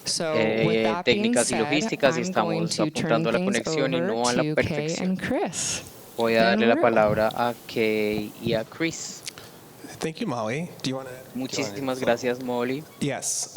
So, with that being técnicas y said, logísticas y I'm going estamos to turn apuntando a la things conexión y over no a la to Kay perfección. and Chris Voy a en darle la Rue. palabra a Kay y a Chris. Thank you, Molly. Do you want to? Muchísimas gracias, Molly. Yes.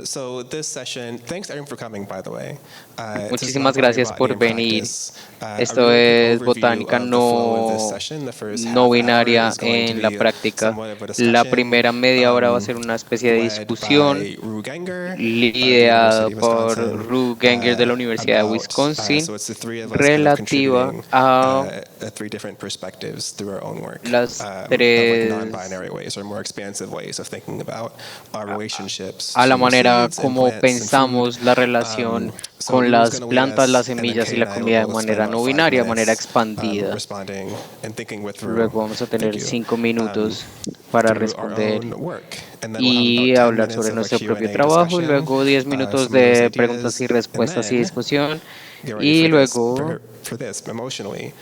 So this session, thanks everyone for coming, by the way. This is Muchísimas non-binary gracias botany por in venir. practice. A Esto really quick es overview botánica of the flow of this session. The first no half hour binaria is going to en la be práctica. somewhat of a La discussion primera media hora va a ser una especie de led discusión by Rue Genger of the liderada University of por Wisconsin Rue Genger de la Universidad de about, Wisconsin so it's the three of us kind of relativa contributing a three different perspectives through our own work las of like tres non-binary ways or more expansive ways of thinking about our relationships a la to manera seeds and como plants and food. pensamos la relación So con Rue's las going to lead plantas, las us, and then semillas y Kay and la I will comida de both spend manera about no 5 binaria, de manera minutes expandida. responding and thinking with Rue. Luego vamos a Thank tener you. 5 minutos para Through our responder own work. And then we'll have y about 10 hablar minutes sobre of a nuestro propio Q&A trabajo y discussion, luego 10 minutos some of those de preguntas y ideas, and respuestas y then discusión get ready y for this. luego For this, emotionally,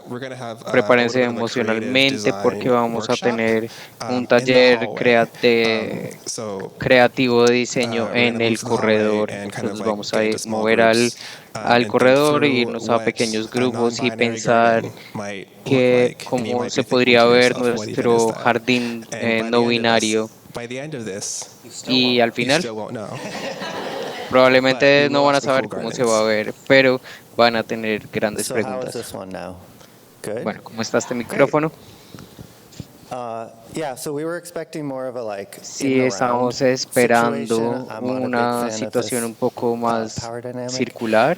we're going to have a prepárense little bit of a creative emocionalmente porque design vamos a workshop tener un in the taller hallway. So creativo de diseño we're going en to move el to the hallway corredor. and kind of Entonces like vamos get a into small mover groups al and think corredor e through irnos a what pequeños a grupos y non-binary pensar garden might look like. And you cómo might be se thinking podría to ver yourself, what even is nuestro that? jardín And by the no end of this, binario. Y al you final still won't know. But probablemente you no will van have a some cool saber cómo se va a gardens. ver, pero van a tener grandes So how is preguntas. this one now? Good? Bueno, ¿cómo está este micrófono? Yeah, so we were expecting more of a like Sí, in the round estamos esperando situation. I'm not a big una fan of situación this un poco más power dynamic. circular.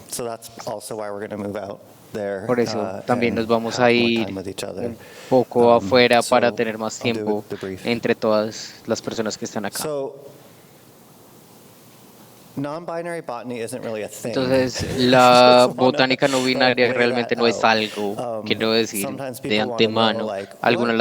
So that's also why we're going to move out there. Por eso también and nos vamos have a more ir time with each other. un poco afuera So para tener más I'll do tiempo the brief. entre todas las personas que están acá. So non-binary botany isn't really a thing. Entonces, la Just wanna, botánica no binaria lay realmente that no es out. algo, quiero decir, Sometimes de people wanna know, antemano. like, Algunas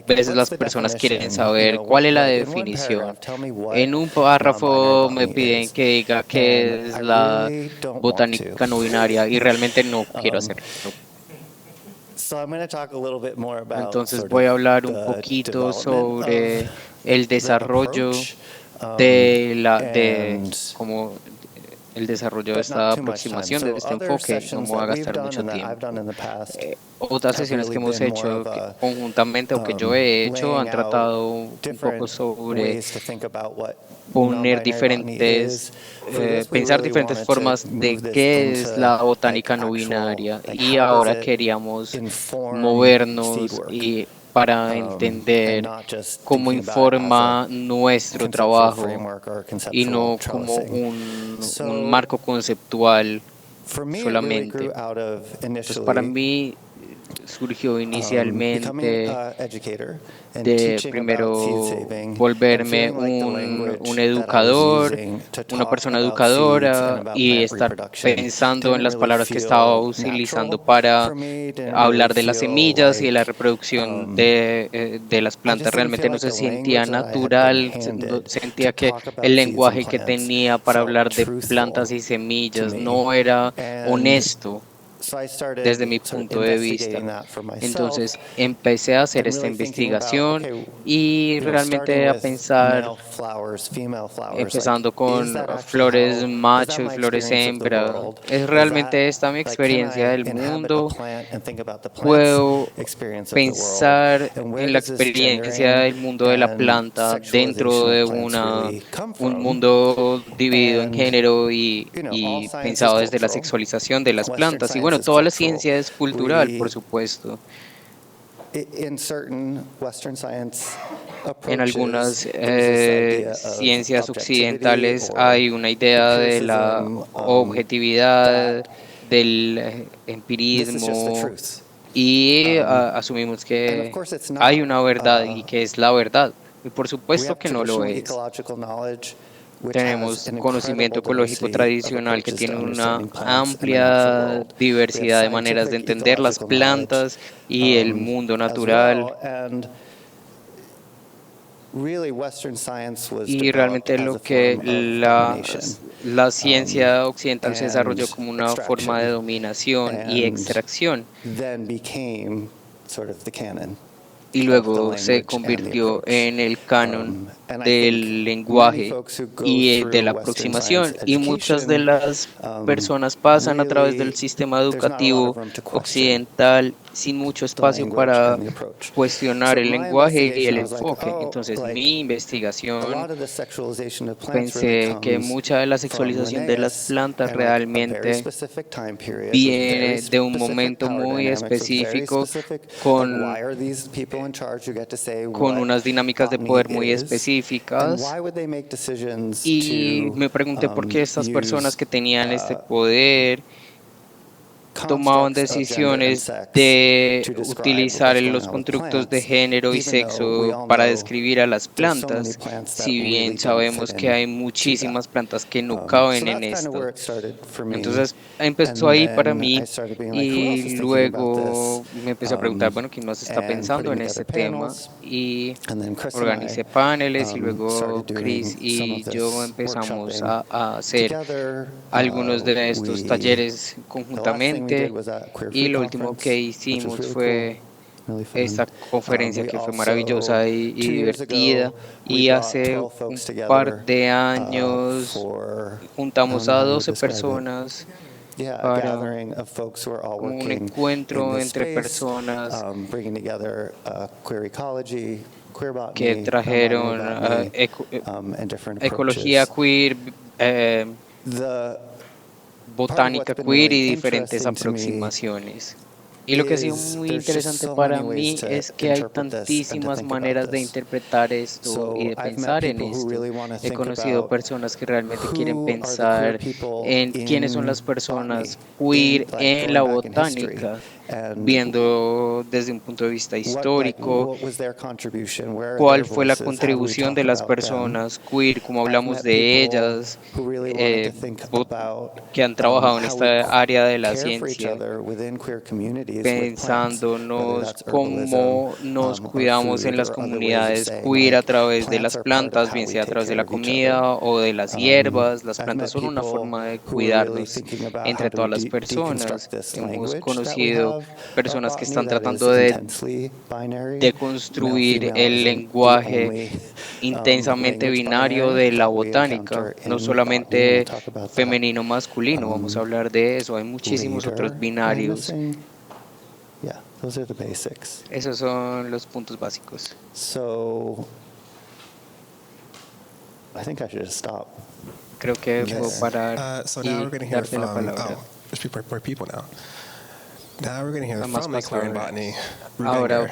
veces what's las the personas quieren definition? saber You know, cuál es la like, in one definición. paragraph, tell me what En un non-binary párrafo me botany piden is. que diga And qué es I la really don't want botánica no to. binaria y realmente no quiero hacerlo. So I'm going to talk a little bit more about Entonces sort voy a of hablar un the poquito development sobre of el the desarrollo approach, de and como el desarrollo de but esta not too much time. aproximación, de So este other enfoque, no sessions me voy a that we've gastar done mucho and that I've tiempo. done in the past Otras have sesiones really que hemos been more hecho of a conjuntamente o que yo he hecho han laying tratado out un poco different sobre ways to think about what poner non-binary botany diferentes, is. For this, we pensar really diferentes wanted formas to de move this qué es into la like botánica no actual, binaria like y how does ahora it queríamos inform seed movernos work, y para and entender not just cómo thinking about it as informa a nuestro conceptual trabajo framework or y conceptual no como trellising. un So marco conceptual for me, it really solamente. grew out of Entonces para initially mí surgió becoming inicialmente an educator and de teaching about seed primero saving and volverme feeling like the un language that I was educador, using to una talk persona about seeds and educadora about y plant estar reproduction pensando en didn't las really palabras que estaba feel utilizando natural para for me, didn't really hablar de las feel semillas y de la like reproducción de las I plantas. just didn't feel Realmente no like se the sentía language that I had been natural, handed to sentía que talk el about seeds and lenguaje que plants tenía para felt hablar de plantas truthful y to semillas me. no era And honesto so I started desde mi sort of punto de vista. investigating that for myself Entonces empecé a hacer and esta really thinking about, investigación okay, y starting realmente a with pensar, male flowers, female flowers, like, empezando is con that actually flores is that macho y my flores experience of the hembra. world? ¿Es Is that, realmente esta mi like, can experiencia I del inhabit a mundo? plant and think about the plant's ¿Puedo experience of the world? pensar And where en la does this experiencia gendering del mundo de la and planta dentro sexualization of de plants really come un from? mundo dividido en And, género all y science is pensado desde la cultural. sexualización de las Western plantas? Y science bueno, is toda la cultural. ciencia es cultural, por supuesto. In certain Western science En algunas approaches, there's this idea of ciencias objectivity occidentales or hay una idea de la empiricism, objetividad, that del this is just the empirismo truth. y asumimos And of que course, it's hay not. una verdad y que es la verdad. Y por We supuesto have que no lo traditional es. ecological knowledge, which has Tenemos an conocimiento incredible ecológico diversity of tradicional que approaches to tiene una understanding plants and the natural amplia world. We have diversidad de maneras de scientific entender las ecological knowledge plantas y el mundo as natural. well, and really Western science was Y developed realmente as a lo que form of domination la ciencia occidental se and desarrolló como una forma de extraction, dominación y and extracción then became sort of the canon. y luego se convirtió en el canon del lenguaje y de la aproximación. Y muchas de las personas pasan a través del sistema educativo occidental sin mucho espacio para cuestionar el lenguaje y el enfoque. Entonces, mi investigación pensé que mucha de la sexualización de las plantas realmente viene de un momento muy específico con unas dinámicas de poder muy específicas. Y me pregunté por qué estas personas que tenían este poder tomaban decisiones de utilizar los constructos de género y sexo para describir a las plantas, si bien sabemos que hay muchísimas plantas que no caben en esto. Entonces empezó ahí para mí y luego me empecé a preguntar, bueno, ¿quién más está pensando en este tema? Y organicé paneles y luego Chris y yo empezamos a hacer algunos de estos talleres conjuntamente. Y lo último que hicimos fue esta conferencia que fue maravillosa y divertida. Y hace un par de años juntamos a 12 personas para un encuentro entre personas que trajeron ecología queer, botánica queer y diferentes aproximaciones. Y lo que ha sido muy interesante para mí es que hay tantísimas maneras de interpretar esto y de pensar en esto. He conocido personas que realmente quieren pensar en quiénes son las personas queer en la botánica, viendo desde un punto de vista histórico cuál fue la contribución de las personas queer, cómo hablamos de ellas, que han trabajado en esta área de la ciencia, pensándonos cómo nos cuidamos en las comunidades queer a través de las plantas, bien sea a través de la comida o de las hierbas. Las plantas son una forma de cuidarnos entre todas las personas. Hemos conocido personas que están tratando de deconstruir el lenguaje intensamente binario de la botánica, no solamente femenino masculino, vamos a hablar de eso, hay muchísimos otros binarios. Esos son los puntos básicos. Creo que puedo parar So now we're going to y hear darte la from, palabra. there's more people now. Now we're going to hear Vamos from a queer in pasar. botany, Ahora Ruganger.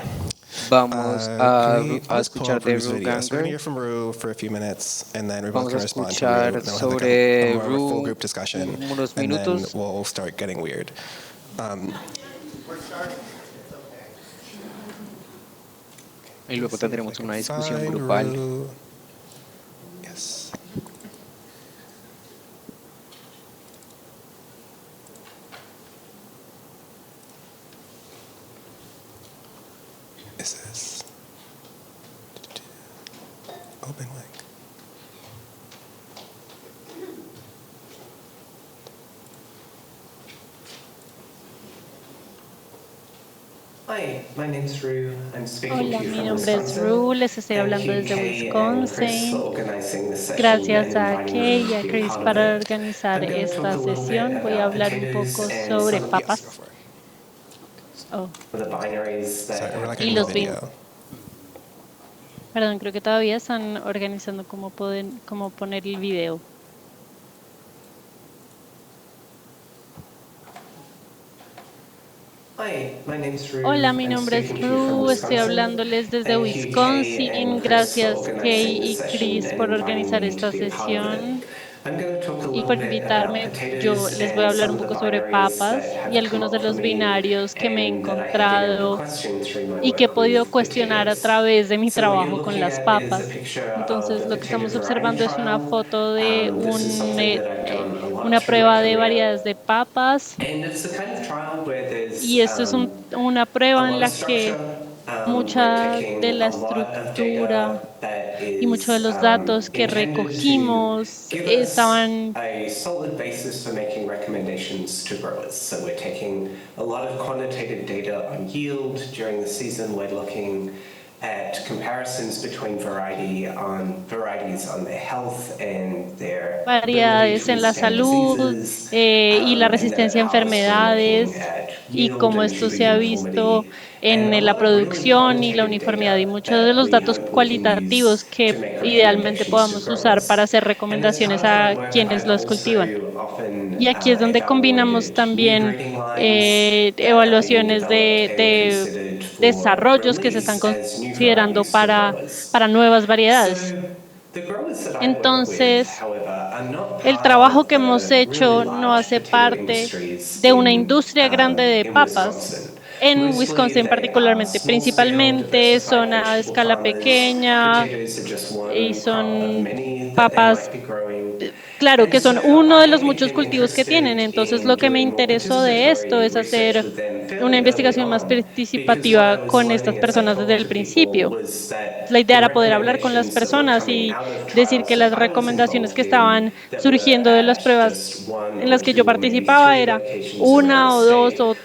vamos I'll a just pull escuchar up de Ru's video. So we're going to hear Ruganger. from Ru for a few minutes, and then we're both Vamos a going to respond to Ru. escuchar Then we'll have sobre more of a full Ru group discussion, unos and then minutos. we'll start getting weird. Y luego tendremos una discusión Find grupal. Ru. Yes. Is this open mic? Hola, mi nombre es Ru, les estoy hablando desde Wisconsin. Gracias a Kay y a Chris para organizar esta sesión. Voy a hablar un poco sobre Yes, go papas. for it. Oh, Sorry, we're like y in los video. perdón, creo que todavía están organizando cómo poner el video. Hola, mi nombre es Ru, estoy hablándoles desde Wisconsin. Gracias Kay y Chris por organizar esta sesión y por invitarme. Yo les voy a hablar un poco sobre papas y algunos de los binarios que me he encontrado y que he podido cuestionar a través de mi trabajo con las papas. Entonces, lo que estamos observando es una foto de una prueba de variedades de papas. Y esto es una prueba en la que mucha de la estructura y muchos de los datos que recogimos estaban a solid basis for making recommendations to growers. So we're taking a lot of quantitative data on yield during the season. We're looking at comparisons between varieties on their health and their variedades en la salud y la resistencia a enfermedades y cómo esto se ha visto en la producción y la uniformidad y muchos de los datos cualitativos que idealmente podamos usar para hacer recomendaciones a quienes los cultivan. Y aquí es donde combinamos también evaluaciones de desarrollos que se están considerando para nuevas variedades. Entonces, el trabajo que hemos hecho no hace parte de una industria grande de papas. En Wisconsin particularmente, principalmente son a escala pequeña y son papas, claro, que son uno de los muchos cultivos que tienen. Entonces, lo que me interesó de esto es hacer una investigación más participativa con estas personas desde el principio. La idea era poder hablar con las personas y decir que las recomendaciones que estaban surgiendo de las pruebas en las que yo participaba era una o dos o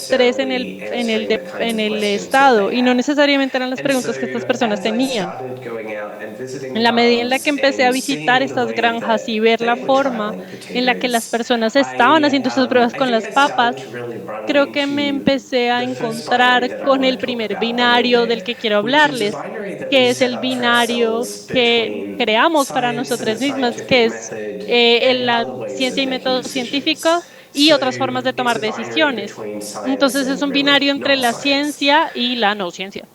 tres en el estado y no necesariamente eran las preguntas que estas personas tenían. En la medida en la que empecé a visitar estas granjas y ver la forma en la que las personas estaban haciendo estas pruebas con las papas, creo que me empecé a encontrar con el primer binario del que quiero hablarles, que es el binario que creamos para nosotras mismas, que es la ciencia y método científico y otras formas de tomar decisiones. Entonces es un binario entre la ciencia y la no ciencia.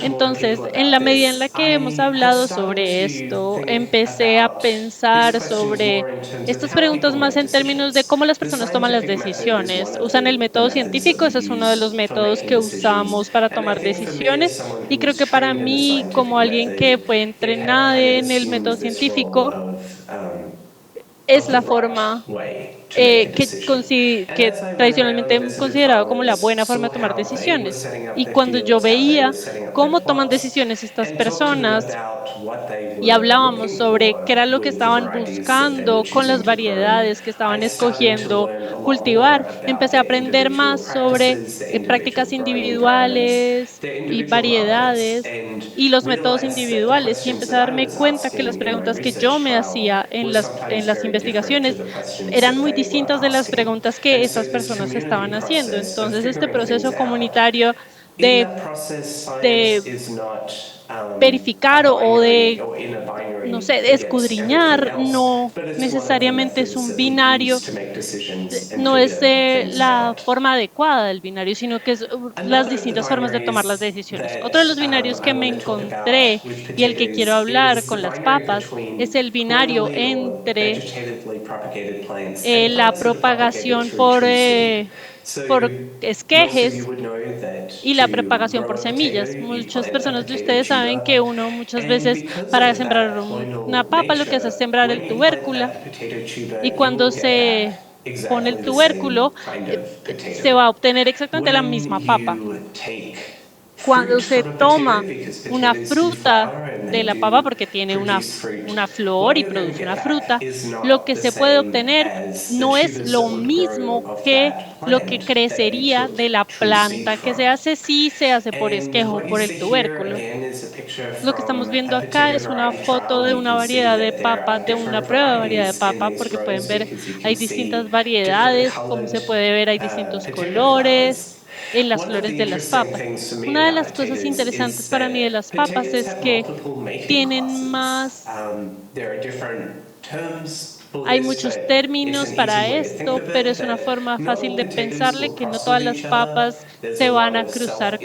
Entonces, en la medida en la que hemos hablado sobre esto, empecé a pensar sobre estas preguntas más en términos de cómo las personas toman las decisiones. ¿Usan el método científico? Ese es uno de los métodos que usamos para tomar decisiones. Y creo que para mí, como alguien que fue entrenada en el método científico, es la forma que tradicionalmente hemos considerado como la buena forma de tomar decisiones. Y cuando yo veía cómo toman decisiones estas personas y hablábamos sobre qué era lo que estaban buscando con las variedades que estaban escogiendo cultivar, empecé a aprender más sobre prácticas individuales y variedades y los métodos individuales y empecé a darme cuenta que las preguntas que yo me hacía en las investigaciones eran muy distintas de las preguntas que estas personas estaban haciendo. Entonces, este proceso comunitario de verificar o de, no sé, escudriñar, no necesariamente es un binario, no es la forma adecuada del binario, sino que es las distintas formas de tomar las decisiones. Otro de los binarios que me encontré y el que quiero hablar con las papas es el binario entre la propagación por esquejes y la propagación por semillas. Muchas personas de ustedes saben que uno muchas veces para sembrar una papa lo que hace es sembrar el tubérculo y cuando se pone el tubérculo se va a obtener exactamente la misma papa. Cuando se toma una fruta de la papa porque tiene una flor y produce una fruta, lo que se puede obtener no es lo mismo que lo que crecería de la planta que se hace si se hace por esquejo o por el tubérculo. Lo que estamos viendo acá es una foto de una variedad de papa, de una prueba de variedad de papa, porque pueden ver, hay distintas variedades, como se puede ver, hay distintos colores en las flores de las papas. Una de las cosas interesantes para mí de las papas es que tienen más, hay muchos términos para esto, pero es una forma fácil de pensarle que no todas las papas se van a cruzar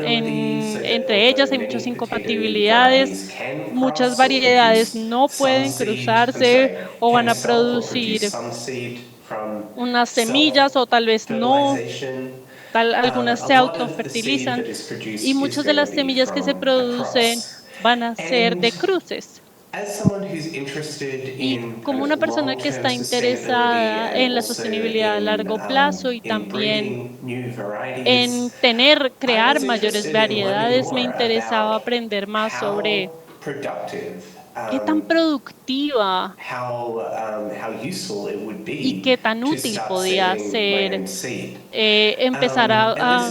entre ellas, hay muchas incompatibilidades, muchas variedades no pueden cruzarse o van a producir unas semillas o tal vez no. Algunas se autofertilizan y muchas de las semillas que se producen van a ser de cruces. Y como una persona que está interesada en la sostenibilidad a largo plazo y también en crear mayores variedades, me interesaba aprender más sobre qué tan productiva y qué tan útil podía ser empezar a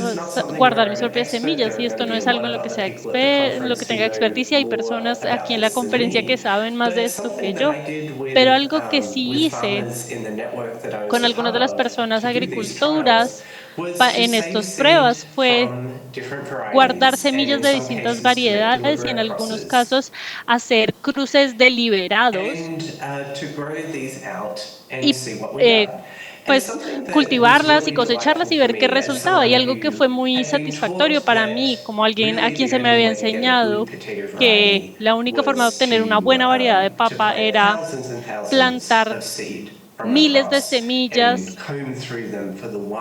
guardar mis propias semillas. Y esto no es algo en lo que lo que tenga experticia. Hay personas aquí en la conferencia que saben más de esto que yo. Pero algo que sí hice con algunas de las personas agricultoras en estas pruebas fue guardar semillas de distintas variedades y en algunos casos hacer cruces deliberados y pues cultivarlas y cosecharlas y ver qué resultaba. Y algo que fue muy satisfactorio para mí, como alguien a quien se me había enseñado que la única forma de obtener una buena variedad de papa era plantar miles de semillas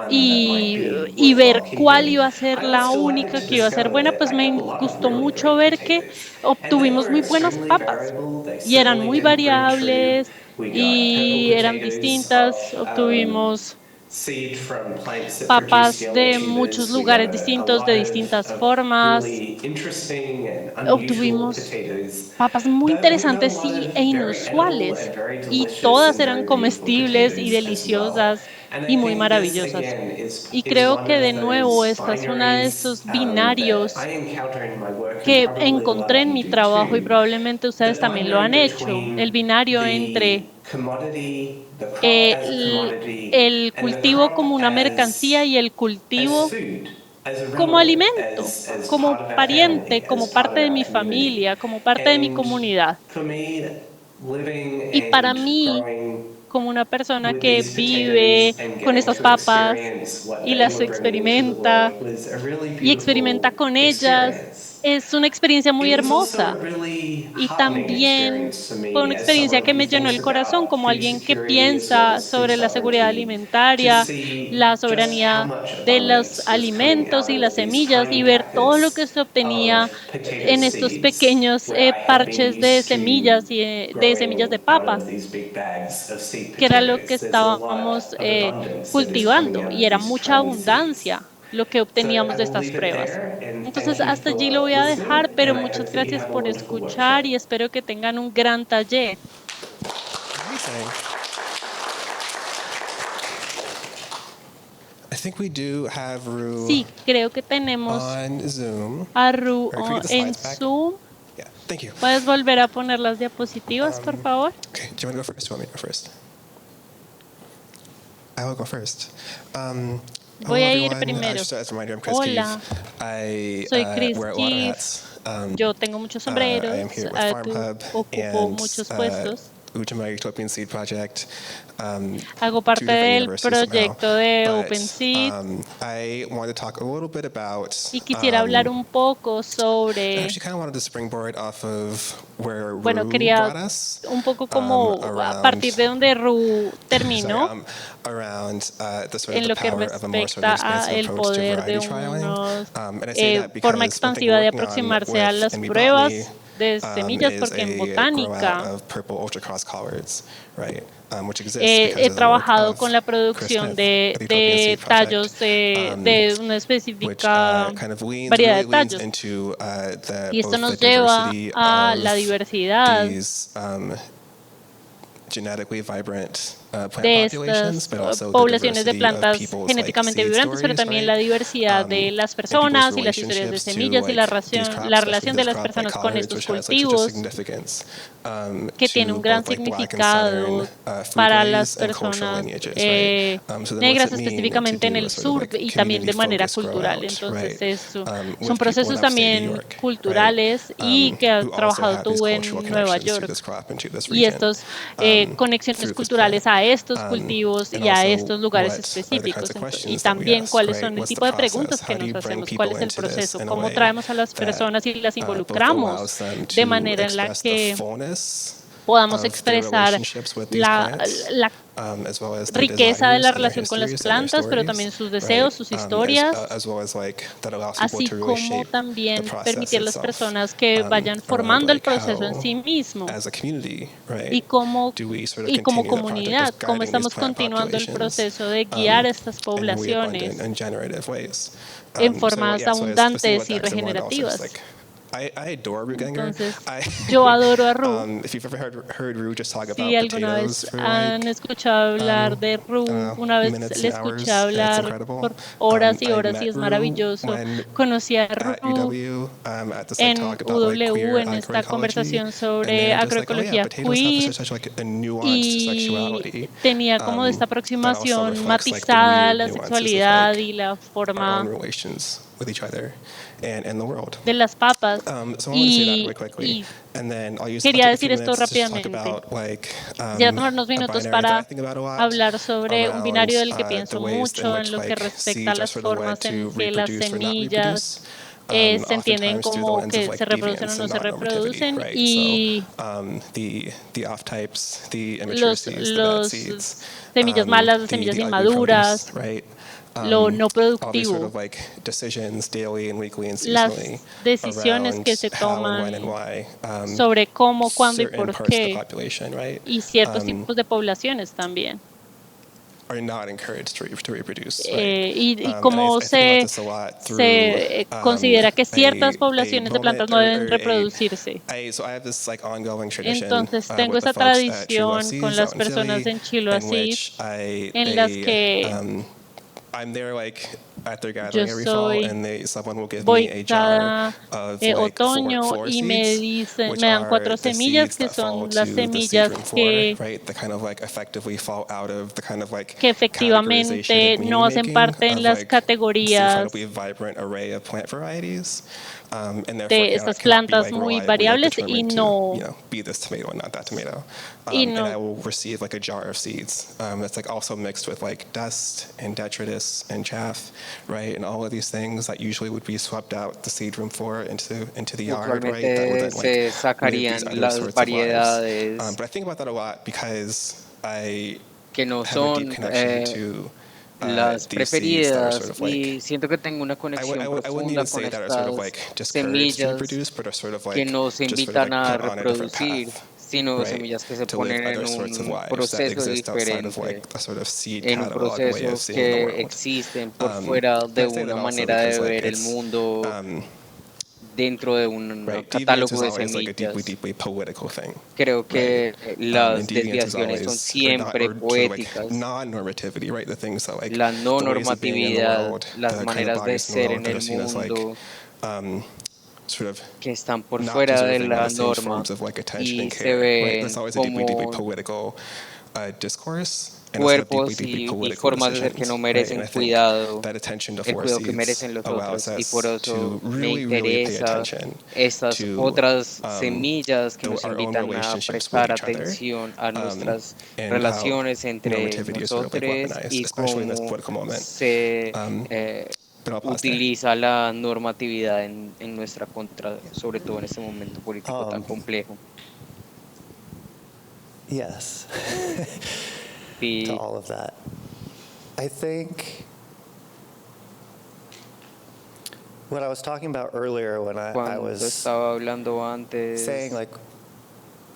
y ver cuál iba a ser la única que iba a ser buena, pues me gustó mucho ver que obtuvimos muy buenas papas y eran muy variables y eran distintas. Obtuvimos papas de muchos lugares distintos, de distintas formas. Obtuvimos papas muy interesantes e inusuales y todas eran comestibles y deliciosas y muy maravillosas. Y creo que de nuevo esta es una de estos binarios que encontré en mi trabajo y probablemente ustedes también lo han hecho, el binario entre el cultivo como una mercancía y el cultivo como alimento, como pariente, como parte de mi familia, como parte de mi comunidad. Y para mí, como una persona que vive con estas papas y las experimenta con ellas, es una experiencia muy hermosa y también fue una experiencia que me llenó el corazón como alguien que piensa sobre la seguridad alimentaria, la soberanía de los alimentos y las semillas y ver todo lo que se obtenía en estos pequeños parches de semillas y de semillas de papa, que era lo que estábamos cultivando y era mucha abundancia lo que obteníamos de estas pruebas. Entonces, hasta allí lo voy a dejar, pero muchas gracias por escuchar y espero que tengan un gran taller. Sí, creo que tenemos a Ru en Zoom. ¿Puedes volver a poner las diapositivas, por favor? Okay, do you want to go first? Do you want me to go first? I will go first. Voy a ir primero. Hola, soy Chris Keefe. Yo tengo muchos sombreros, ocupo muchos puestos. Hago parte del proyecto de OpenSeed y quisiera hablar un poco sobre, bueno, quería un poco como a partir de donde Ru terminó en lo que respecta al poder de unos forma expansiva de aproximarse a las pruebas de semillas, porque en botánica he trabajado con la producción de tallos de una específica variedad de tallos. Y esto nos lleva a la diversidad de estas poblaciones de plantas genéticamente vibrantes, pero también la diversidad de las personas y las historias de semillas y la relación de las personas con estos cultivos, que tiene un gran significado para las personas negras, específicamente en el sur y también de manera cultural. Entonces, son procesos también culturales y que has trabajado tú en Nueva York. Y estas conexiones culturales a estos cultivos y a estos lugares específicos. Y también cuáles son el tipo de preguntas que nos hacemos, cuál es el proceso, cómo traemos a las personas y las involucramos de manera en la que podamos of their expresar relationships with these la, plants, la as well as their riqueza de desires la and their relación con las histories and their plantas, pero también stories, sus deseos, right? sus historias, As well as like that allows people así to really como shape the también process permitir a las itself, personas que vayan around formando el like proceso en how, sí mismo. as a community, right, Y como, do we sort of y como continue the project comunidad, of cómo guiding these estamos plant continuando el populations proceso de guiar estas in really abundant poblaciones and generative ways. en So formas yeah, so I was thinking abundantes about y that 'cause I'm also just regenerativas. like, I adore Rue Ganger. Entonces, yo adoro a Rue. If you've ever heard Rue just talk Si about alguna potatoes vez for han like, escuchado hablar de I don't Rue, know, una vez minutes le and escuché hours, and it's hablar incredible. por horas y I horas y met es Rue maravilloso. when Conocí a at Rue UW at this like en talk about like UW queer en esta agroecology, conversación and sobre they were just like, oh yeah, agroecología potatoes have queer such like a nuanced y sexuality tenía como esta that also aproximación reflects like the matizada a weird la nuances of sexualidad like y la our own forma relations with each other and the world. de las papas. So I want to say that really quickly, Y and then I'll quería take a decir few esto minutes to just talk rápidamente. about like Quisiera tomar unos a minutos binary that I para think about a lot hablar sobre un binario del que around pienso the ways in mucho en which lo que like respecta a seeds are las sort of led formas en to que las reproduce or not semillas reproduce, se entienden oftentimes through the como lens of que like se reproducen o deviance no and se non-normativity, reproducen right? y The off types, the immature seeds, the bad los seeds, semillas malas, las the semillas ugly inmaduras, produce, right? lo no All these sort productivo, of like decisions daily and weekly and las seasonally decisiones around que se how and when and toman why sobre cómo, cuándo y certain por parts of the qué, population, right, y ciertos tipos de poblaciones también. are not encouraged to reproduce, right? Y And cómo I think about this a lot through se considera que ciertas a poblaciones de plantas moment no deben or reproducirse. so I have this like ongoing tradition Entonces tengo with the esa folks at True Love tradición con Seeds las out in personas Philly, en Chiloa in which Seeds, en las que I'm there like at their yo gathering every fall, soy, and someone will give me voy a cada jar of like otoño four y seeds, which me dan are 4 the semillas seeds que that fall son las to the seed semillas room floor, que right? That kind of like effectively fall out of the kind of like efectivamente categorization and no hacen meaning parte en of las like this categorías incredibly vibrant array of plant varieties, and therefore de estas cannot be plantas like muy reliably like variables determined to be this tomato and not that tomato. y And I no will receive like a jar of seeds that's like also mixed with like dust and detritus and chaff, right? And all of these things that usually would be swept out the seed room floor into the yard, right? That would Usualmente then se like live sacarían these other las sorts of lives. variedades But I think about that a lot because I que no have a deep son connection to las these seeds that are sort preferidas of like y siento que tengo una I conexión wouldn't profunda even con say that are sort of like estas discouraged to semillas reproduce, but are sort of que like nos just sort of invitan like a put on a different reproducir, path, sino right? semillas que se To live ponen en other sorts of un lives that proceso exist outside of diferente, like a sort of seed en un catalog way of proceso seeing the que world. existen por fuera But de I say that una also manera de because like ver el it's mundo dentro de un right. Deviance catálogo is de always like a deeply, semillas. deeply political thing. Creo que And las deviance is desviaciones son always siempre sort of like poéticas. non-normativity, right? The things that like La no the ways of being in the normatividad, world, las the kind of maneras de bodies in the ser world en that el are seen as like mundo sort of que están por not fuera de deserving of la the same norma forms of like attention y and se care, right? ven That's always a deeply, deeply como political discourse. And also deeply, cuerpos deeply y political formas de ser que decisions, no right? And merecen I think cuidado, that attention to el four cuidado que seeds merecen los allows otros. Y por us eso to me really, really pay interesa attention estas to otras semillas que nos our own invitan a relationships with prestar each other, atención a nuestras and how relaciones entre normativity is sort of like nosotros weaponized, y especially in this cómo political moment. se But I'll pause there. utiliza la normatividad en nuestra contra, sobre todo en este momento político tan complejo. Yes. Y To all of that. I think what I was talking about earlier when I cuando was estaba hablando antes saying like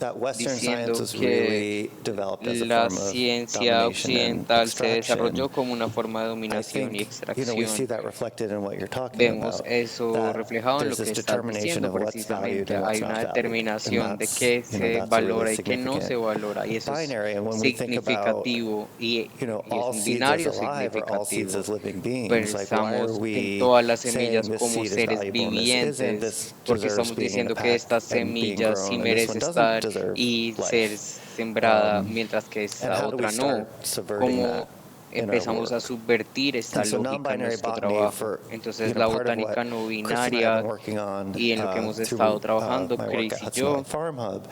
that Western diciendo science was que really developed as a la form of ciencia domination and occidental se extraction. desarrolló como una forma de I dominación y think, we see extracción. that reflected in what you're talking Vemos about. eso that reflejado en lo there's que this estás determination diciendo of what's valued precisamente. and what's Hay not una valued. determinación And de that's, qué that's se a really valora y qué no se significant valora. Y eso es binary. And when we think about, significativo y es all un seeds as binario alive or all seeds significativo. as living beings, like why are Pensamos en we todas las saying semillas this como seed is seres valuable and this isn't, vivientes, this porque deserves estamos being in a diciendo que pack esta and being semilla sí grown, and this merece one doesn't estar deserve y life. ser sembrada, mientras que And esta how do we otra no. start subverting Cómo that in our empezamos a work? subvertir esta And so lógica en non-binary nuestro botany, trabajo. for Entonces la part of botánica what no Chris and I have binaria been working on y en lo que hemos through estado trabajando, my work Chris at y Hudson yo, Valley Farm Hub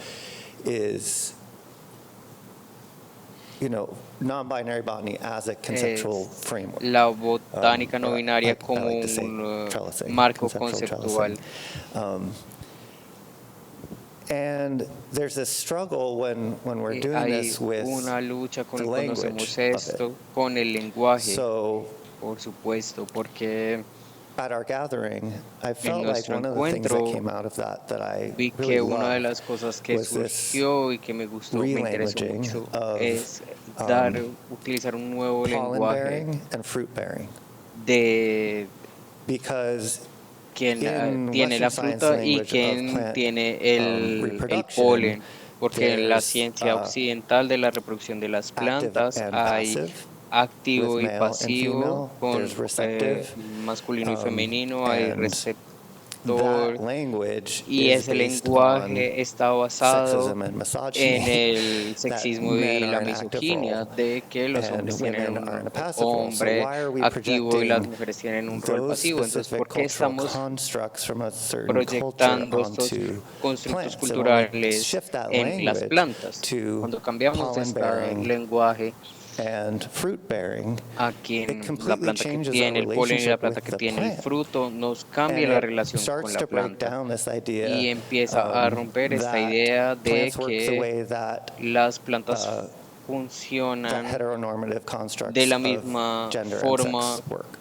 is non-binary botany as a conceptual es framework. la botánica no binaria I como like to say un trellising, marco conceptual conceptual. trellising. And there's this struggle when we're doing Hay this with una lucha the cuando language hacemos of it. esto con el lenguaje, So por supuesto, porque at our gathering, I felt like nuestro one of the things that encuentro came out of that I vi really que una de loved las cosas que was this surgió y que me gustó, me interesó relanguaging mucho, of, es utilizar un nuevo pollen lenguaje bearing and fruit bearing. de Because quién in tiene la Western science fruta y language of quién plant tiene el reproduction, polen, porque en la there's, ciencia occidental de la reproducción de las active plantas and hay passive, activo with y male and pasivo, female, con there's receptive, masculino y femenino, hay and receptor, that language y is ese based on lenguaje está basado sexism and en misogyny, el that sexismo men y la are an active misoginia role de que los and hombres tienen women are in un a passive role. So hombre why are we activo y las projecting mujeres tienen un rol those pasivo? Entonces, specific ¿por qué cultural estamos constructs from a certain culture proyectando estos onto constructos plants? And when we culturales shift that en las language plantas? to Cuando cambiamos pollen este bearing lenguaje and fruit bearing, a it quien la completely planta que changes our tiene el polen y la relationship planta with que the tiene el plant. fruto, nos cambia And la it relación con starts la to break planta down this idea y empieza a romper esta idea that de plants work the que way that las plantas that funcionan heteronormative constructs de la of misma gender and forma sex work.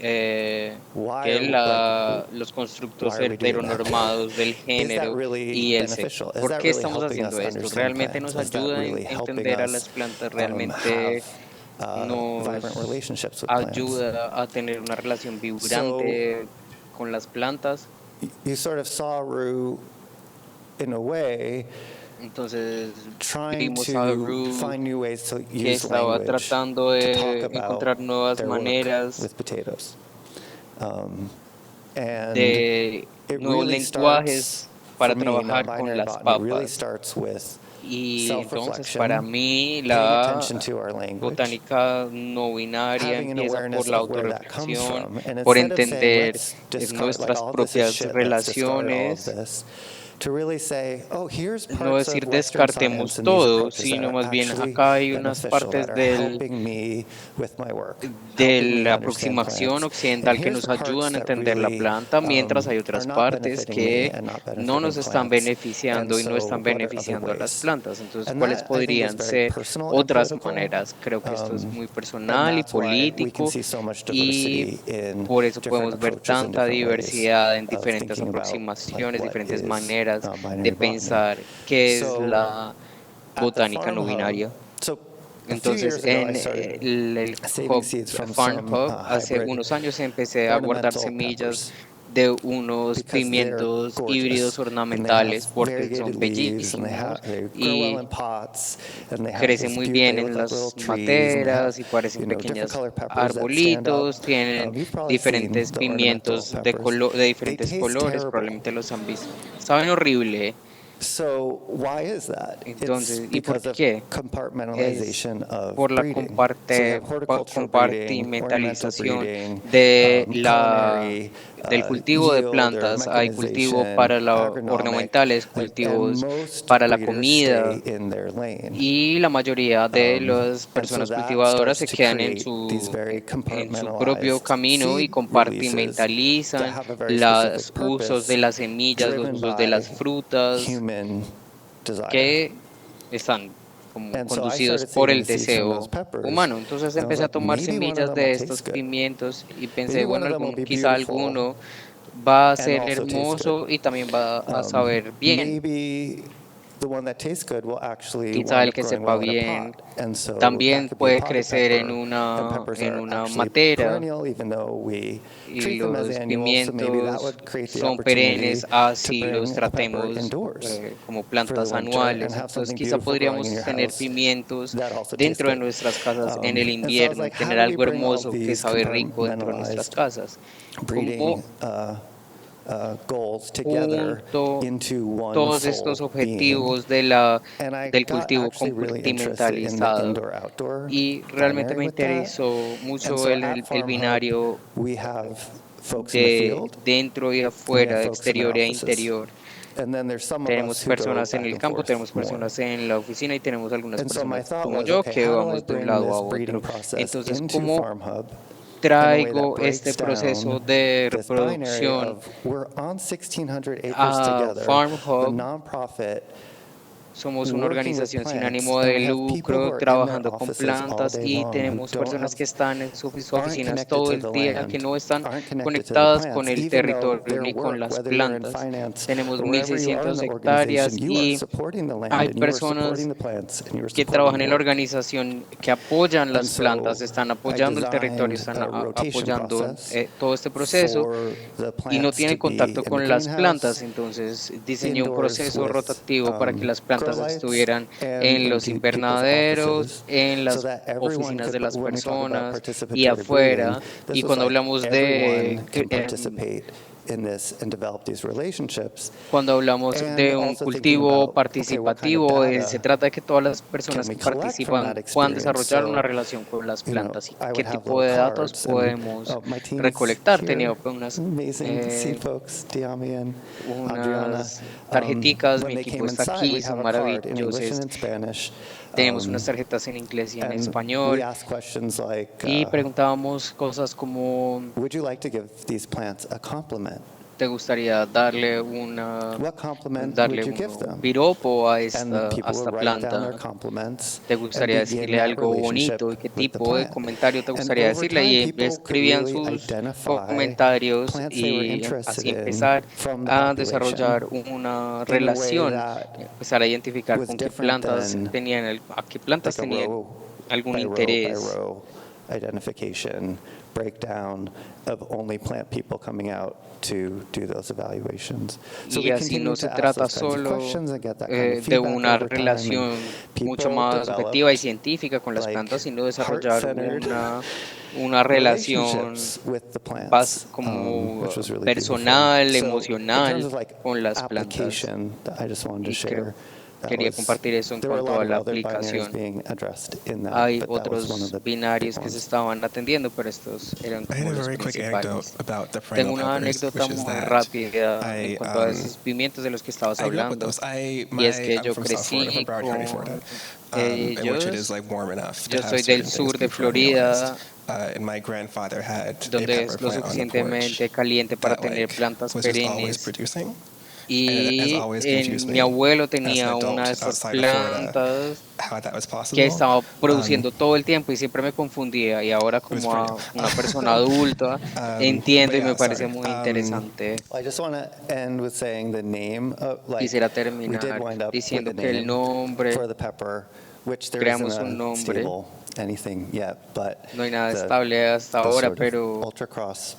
Why que are, los constructos why are we doing that? heteronormados del Is that género really y el sexo. beneficial? Is ¿Por that qué really estamos helping haciendo us esto? understand ¿Realmente nos plants? Is that ayuda a really helping entender a us las plantas? have ¿Realmente vibrant nos relationships with plants? ayuda a tener una relación vibrante con las plantas? You sort of saw Rue, in a way, Entonces trying vimos a to Rue find new ways to que use estaba language tratando to talk de about encontrar nuevas their work maneras with potatoes. And de it nuevos really lenguajes starts, para for me, trabajar con non-binary las botany really papas. starts with Y entonces self-reflection, para mí paying la attention to our language, botánica no binaria having an empieza por awareness la of where that comes autorreflexión, from, and por instead of saying, entender let's discard, like, nuestras all this is propias shit, let's discard all of relaciones, this, to really say, oh, here's no parts decir of Western descartemos science and these todo, approaches that sino are más bien actually acá hay unas beneficial, partes that are helping me with my work, de helping me la understand aproximación plants. occidental And que here's nos the parts ayudan a that entender la really planta, mientras hay are otras not partes benefiting me que and not no nos benefiting están plants. beneficiando y no And están so what are other beneficiando a las ways? plantas. Entonces, And ¿cuáles that, I think, is podrían very ser personal and otras political. maneras? Creo que esto es muy And personal y that's why we can político see so much y diversity in por eso different podemos ver approaches and tanta different ways diversidad en of diferentes thinking about, like, aproximaciones, what diferentes is maneras non-binary de botany. pensar qué es So, la at the botánica Farm no Hub, binaria. so a few Entonces, years ago, I en started el saving Hub, seeds from Farm some Hub, hace hybrid unos años empecé a guardar ornamental semillas peppers de unos because they're pimientos híbridos gorgeous and they ornamentales have porque variegated son leaves and bellísimos they grow well y in pots and they have crecen this muy beauty. bien They en look like little las trees and they have, materas y parecen different pequeños color peppers that stand up. arbolitos, tienen You've probably seen diferentes the ornamental pimientos de, peppers. de They diferentes taste colores, terrible. probablemente los han visto. Saben horrible, So why is that? entonces, It's ¿y por because of qué? Es compartmentalization of por la breeding. So we have horticultural breeding, ornamental compartimentalización breeding, de culinary, del cultivo de yield or plantas. Hay cultivo mechanization, para la agronomic, ornamentales, and cultivos most para la breeders comida stay in their lane. y la mayoría de las And so personas that cultivadoras starts se to quedan create these very en su propio compartmentalized camino y seed releases that compartimentalizan have a very los specific usos de purpose, las semillas, los driven usos de las by frutas human desire. que están como And so I conducidos started por el saving seeds from deseo those peppers, humano. Entonces and I was empecé a like, tomar maybe one of semillas them de will estos taste good. pimientos y pensé, Maybe one bueno, of them will be quizá beautiful alguno va a and ser also taste hermoso good. y también va a saber bien. Maybe the one that tastes good will actually Quizá wind el up que growing sepa well in a bien pot. And so también that could be a puede potted crecer pepper, en and peppers are una actually matera perennial, even though we y treat them as los annuals, so maybe that pimientos would create the son opportunity perennes to así los bring a pepper tratemos indoors como for the plantas winter and anuales. have Entonces something quizá beautiful growing podríamos in your tener house pimientos that also tastes dentro de good. nuestras casas en el And so I was invierno y like, how tener do we algo bring all hermoso que these sabe rico dentro de nuestras compartmentalized casas. breeding ¿Cómo goals together junto into one todos estos full being? objetivos And I del got cultivo actually really interested in the compartimentalizado? indoor-outdoor Y realmente binary me with that. interesó And mucho so el at Farm Hub, binario we have folks in the de field, dentro y and we afuera, have de folks in the exterior e offices. interior. And then there's some of Tenemos us who go personas en back el and campo, forth tenemos more. personas en la oficina y tenemos algunas And so my personas thought como was, yo okay, que how do I vamos de un bring lado a this breeding otro. process Entonces, into ¿cómo Farm Hub traigo in a way that este breaks proceso down de this binary reproducción of we're on 1,600 acres a together, Farm the Hub nonprofit Somos una working with organización sin plants, ánimo and de we have people who lucro, are in their trabajando con offices all plantas day y long who tenemos don't personas have que están en sus aren't oficinas connected todo to el the día, que land, no están aren't connected to the conectadas con plants, el even though territorio their ni con work, las whether you're in plantas. finance Tenemos or wherever you are in 1.600 the organization, hectáreas you are y supporting the land hay and you are supporting personas the plants and you are que supporting trabajan the en la work. organización que apoyan And las plantas, so están I apoyando el territorio, designed están a rotation apoyando process todo este proceso for the y no plants to tienen be contacto in the con las plantas, greenhouse, entonces diseñé un indoors proceso with rotativo para que las plantas grow lights estuvieran and en in los people's invernaderos, offices en so las that everyone oficinas could, de las when we talk about personas y participatory breeding, afuera. this Y was cuando like hablamos everyone can de participate in this and develop these relationships. cuando hablamos And de un also thinking cultivo about, okay, what kind of participativo, se data trata de que todas las can personas we que collect from participan that puedan experience? desarrollar una So, relación con las plantas y I qué would have tipo little de datos cards and podemos my team is recolectar. here. Tenía unas, Amazing to see folks, Diami and Adriana. unas tarjeticas, mi When they equipo came está inside, aquí, we have son a card in English and maravillosas. in Spanish. Tenemos unas tarjetas en inglés y en And we español ask questions like, y preguntábamos cosas como, would you like to give these plants a compliment? ¿te gustaría darle What compliment darle would you give un them? piropo a And esta people would write down their planta? compliments ¿Te and gustaría begin decirle that algo relationship bonito? ¿Y qué with the tipo de plant. comentario te And gustaría over decirle? time, Y people could escribían really sus identify comentarios plants they were y interested así in empezar from the a population desarrollar una in a way relación, that empezar a identificar was con qué different plantas than tenían, a qué plantas like a tenían row algún by interés. row identification, breakdown of only plant people coming out to do those evaluations. So Y we así continue no se to ask trata those kinds of solo questions and get that kind of de feedback una over time. relación And mucho people más objetiva y developed científica con las like plantas, sino desarrollar heart-centered una relación relationships with the plants, como which was really personal, beautiful. So in emocional terms of like con las plantas. application, I just wanted to Y share. That quería was, compartir eso en there were a cuanto lot a of la other binaries aplicación. being addressed in that, Hay but that was one of otros the binarios big que se ones. estaban atendiendo, pero estos eran I had como a los very quick anecdote principales. about the Tengo perennial una peppers, anécdota which is muy that rápida en I, cuanto a esos pimientos de los que estabas I grew up with hablando. those. Y es que I'm yo from South Florida, from crecí Broward County, con Florida, in which it is ellos. like warm enough to Yo have soy del certain sur things de be perennialized. Florida, And my grandfather had a donde pepper es lo plant on the porch suficientemente caliente para that tener like plantas was just always perennes. producing. And it has Y always confused mi me abuelo as an tenía una adult de estas outside of Florida plantas how that was que possible. estaba produciendo todo el tiempo y siempre me confundía. Y ahora It was como perennial. una persona adulta entiendo But y me yeah, parece sorry. muy interesante. I just want to end with saying the name. Quisiera We did terminar wind up with diciendo a que el name nombre, for the pepper, which there creamos isn't un a nombre. stable anything yet, but No hay nada the- estable hasta the ahora, sort of pero ultra cross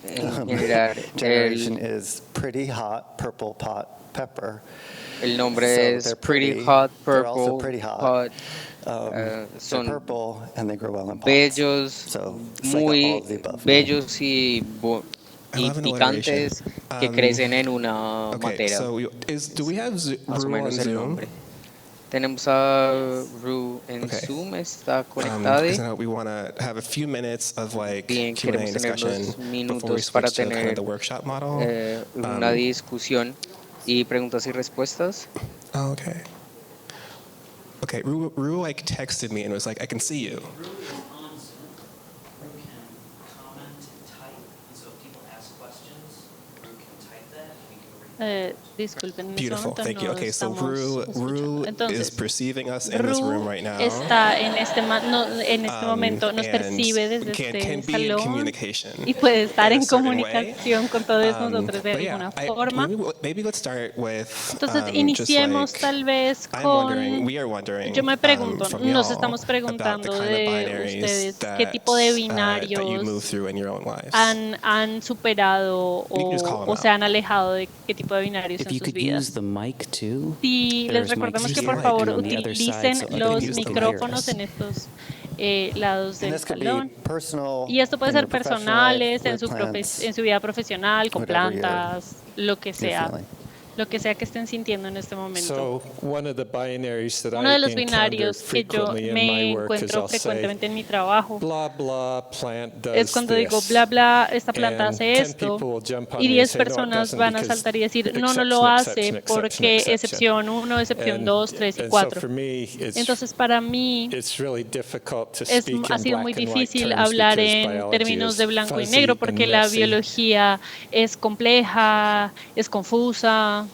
en general generation is pretty hot purple pot pepper. el nombre So es they're Pretty Hot they're also Purple pretty hot. Pot. They're Son purple and they grow well in pots. bellos, So it's like all muy of the above. bellos y I love an picantes que crecen en una Okay, matera, so do we have más o Rue on menos el Zoom? nombre. Tenemos a Ru en Okay. Zoom, está conectada. Because we want to have a few minutes of like Bien, Q&A queremos tener discussion unos before we minutos para switch to kind of tener the workshop model. una discusión y preguntas y respuestas. Oh, okay. Okay, Rue like texted me and was like, I can see you. Rue is on Zoom. Rue can comment and type, and so if people ask questions, Rue can type that and we can read it. Disculpen, en este Beautiful, momento thank you. no Okay, so estamos Rue escuchando. is Entonces, perceiving us in this room Ru right now. está en este momento, nos and percibe desde can este be in salón communication y puede estar in a en certain way. comunicación con todos nosotros de But yeah, alguna forma. maybe let's start with Entonces, just iniciemos like, tal vez we are con... wondering, Yo me pregunto, from nos y'all estamos about the preguntando kind of de binaries ustedes that, qué tipo de that you move binarios through in your own lives. han superado You can just call them o out. se han alejado de qué tipo de binarios If en you sus could vidas. use the mic too. Si les There's recordamos mics que por here favor on the other side, utilicen so everybody los use them. micrófonos en estos lados And del this could be salón. personal, Y esto puede in ser your professional life, personales, en with su, plants, en su vida profesional, con whatever plantas, lo que you're sea, feeling. lo que sea que estén sintiendo en este momento. So one of the binaries that Uno de I los encounter binarios que yo frequently in me my work is encuentro I'll say, frecuentemente en mi trabajo blah, blah, plant does es cuando digo this. bla bla, esta planta And hace 10 esto people will jump on y me 10 and say, "No, it personas doesn't van a because saltar y decir no, no exception, lo hace exception, porque exception, excepción 1, excepción 2, 3 y And so 4. for me, it's Entonces para mí it's really difficult to es, speak ha in sido black muy and white difícil terms hablar because en biology términos is de blanco y fuzzy negro and porque la messy. biología es compleja, es confusa.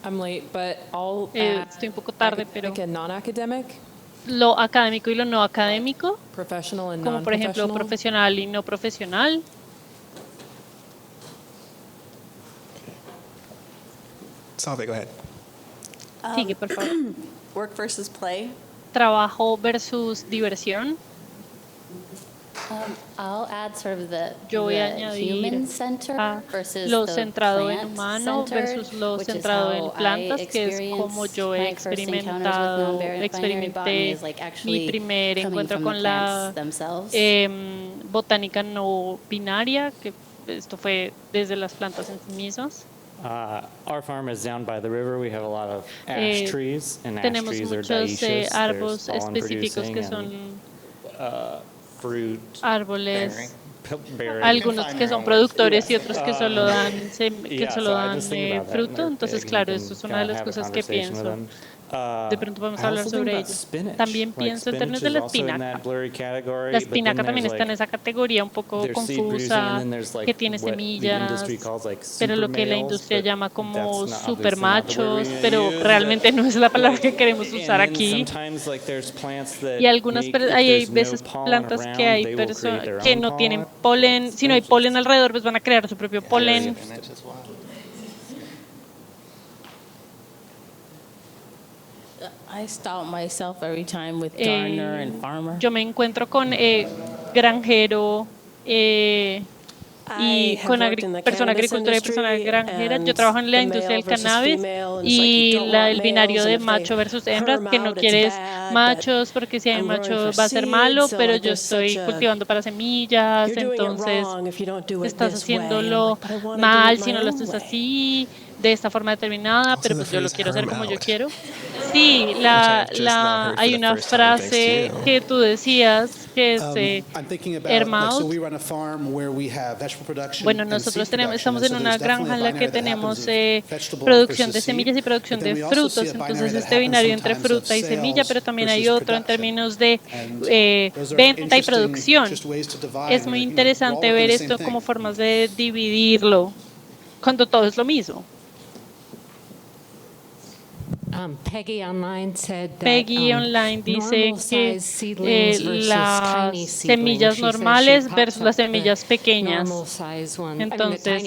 I'm late, but all Estoy un poco tarde, pero academic and non-academic, lo académico y lo no académico, professional and como por ejemplo non-professional. profesional y no profesional. Salve, go ahead. Sigue, por favor. Work versus play. Trabajo versus diversión. I'll add sort of Yo voy a the añadir human center a versus lo the centrado en plant humano center, versus lo which is centrado en how plantas, I que es como yo he experienced my first encounters with non-binary experimenté botany is like mi actually primer coming encuentro from the con la plants themselves. botánica no binaria, que esto fue desde las plantas en sí mismas. Our farm is down by the river. We have a lot of Eh, ash trees, and ash Tenemos trees are muchos dioecious. árboles There's pollen específicos que producing son and, fruit árboles, bearing. algunos que son productores y otros que solo dan, que Yeah, solo so I dan just think about that, and fruto. they're Entonces, big, claro, you esto es can una de kinda las have a cosas que conversation with pienso. them. De pronto podemos I hablar also think sobre about ello. spinach. También Like, pienso en términos spinach de is la also in that espinaca. blurry category, La but then espinaca también there's, está en like, esa categoría un poco there's seed producing, and confusa, then there's, like, que tiene what the semillas, industry calls, like, pero lo super que la males, industria but llama como that's not- super obviously not the word machos, we're gonna pero use, realmente but, no es la palabra que like, queremos and usar then aquí. sometimes, like, there's plants that Y algunas make- if hay there's no veces pollen plantas que around, hay they will create their que own no tienen pollen. polen, si no hay polen alrededor, pues van a crear su propio polen. I stop myself every time with gardener and farmer. Yo me encuentro con granjero y con persona agricultora y persona granjera. Yo trabajo en la industria del cannabis y el binario de macho versus hembra, que no quieres machos porque si hay machos va a ser malo, pero yo estoy cultivando para semillas, entonces estás haciéndolo mal si no lo haces así, de esta forma determinada, pero pues yo lo quiero hacer como yo quiero. Sí, hay una frase que tú decías que es Hermaus. Bueno, nosotros estamos en una granja en la que tenemos producción de semillas y producción de frutos, entonces este binario entre fruta y semilla, pero también hay otro en términos de venta y producción. Es muy interesante ver esto como formas de dividirlo cuando todo es lo mismo. Peggy Online dice que las semillas normales versus las semillas pequeñas. Entonces,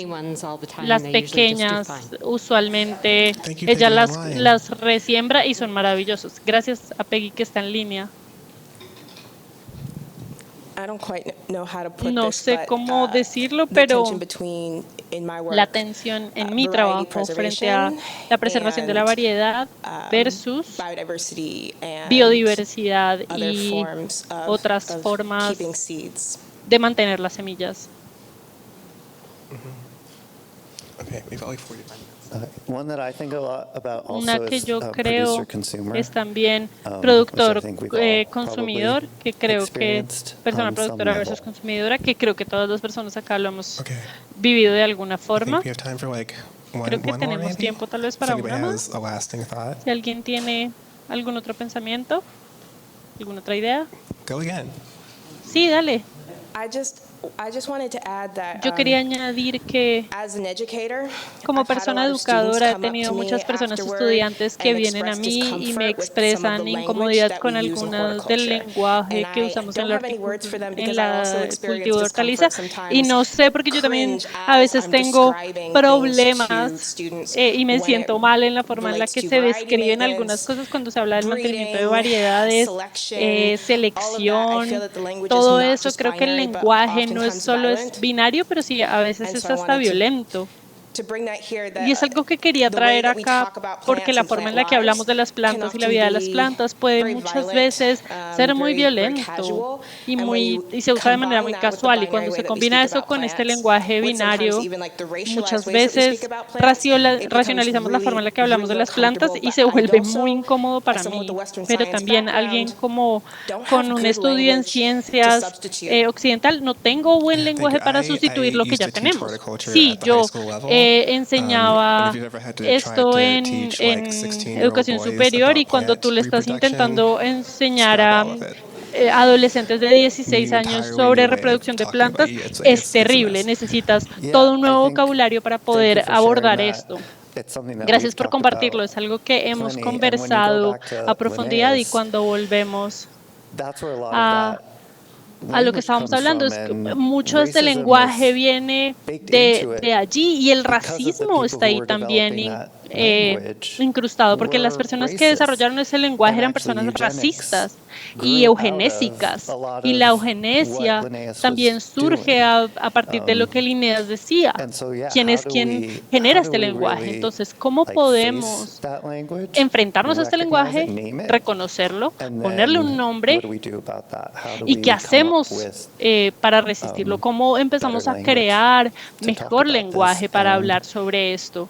las pequeñas usualmente ella las resiembra y son maravillosos. Gracias a Peggy que está en línea. No sé cómo decirlo, pero la tensión en mi trabajo frente a la preservación de la variedad versus biodiversidad y otras formas de mantener las semillas. Una que yo creo es también productor-consumidor, que creo que persona productora versus consumidora, que creo que todas las personas acá lo hemos vivido de alguna forma. Creo que tenemos tiempo tal vez para una más. Si alguien tiene algún otro pensamiento, alguna otra idea. Sí, dale. Yo quería añadir que como persona educadora he tenido muchas personas estudiantes que vienen a mí y me expresan incomodidad con algunas del lenguaje que usamos en la cultivo de hortalizas y no sé porque yo también a veces tengo problemas y me siento mal en la forma en la que se describen algunas cosas cuando se habla del mantenimiento de variedades, selección, todo eso. Creo que el lenguaje no es solo es binario, pero sí a veces es hasta violento. Y es algo que quería traer acá porque la forma en la que hablamos de las plantas y la vida de las plantas puede muchas veces ser muy violento y se usa de manera muy casual, y cuando se combina eso con este lenguaje binario, muchas veces racionalizamos la forma en la que hablamos de las plantas y se vuelve muy incómodo para mí. Pero también alguien con un estudio en ciencias occidental, no tengo buen lenguaje para sustituir lo que ya tenemos. Sí, yo enseñaba esto en educación superior, y cuando tú le estás intentando enseñar a adolescentes de 16 años sobre reproducción de plantas, es terrible. Necesitas todo un nuevo vocabulario para poder abordar esto. Gracias por compartirlo. Es algo que hemos conversado a profundidad y cuando volvemos a lo que estábamos hablando, es que mucho de este lenguaje viene de allí y el racismo está ahí también incrustado, porque las personas que desarrollaron ese lenguaje eran personas racistas y eugenésicas, y la eugenesia también surge a partir de lo que Linnaeus decía, quién es quien genera este lenguaje. Entonces, ¿cómo podemos enfrentarnos a este lenguaje, reconocerlo, ponerle un nombre y qué hacemos para resistirlo? ¿Cómo empezamos a crear mejor lenguaje para hablar sobre esto?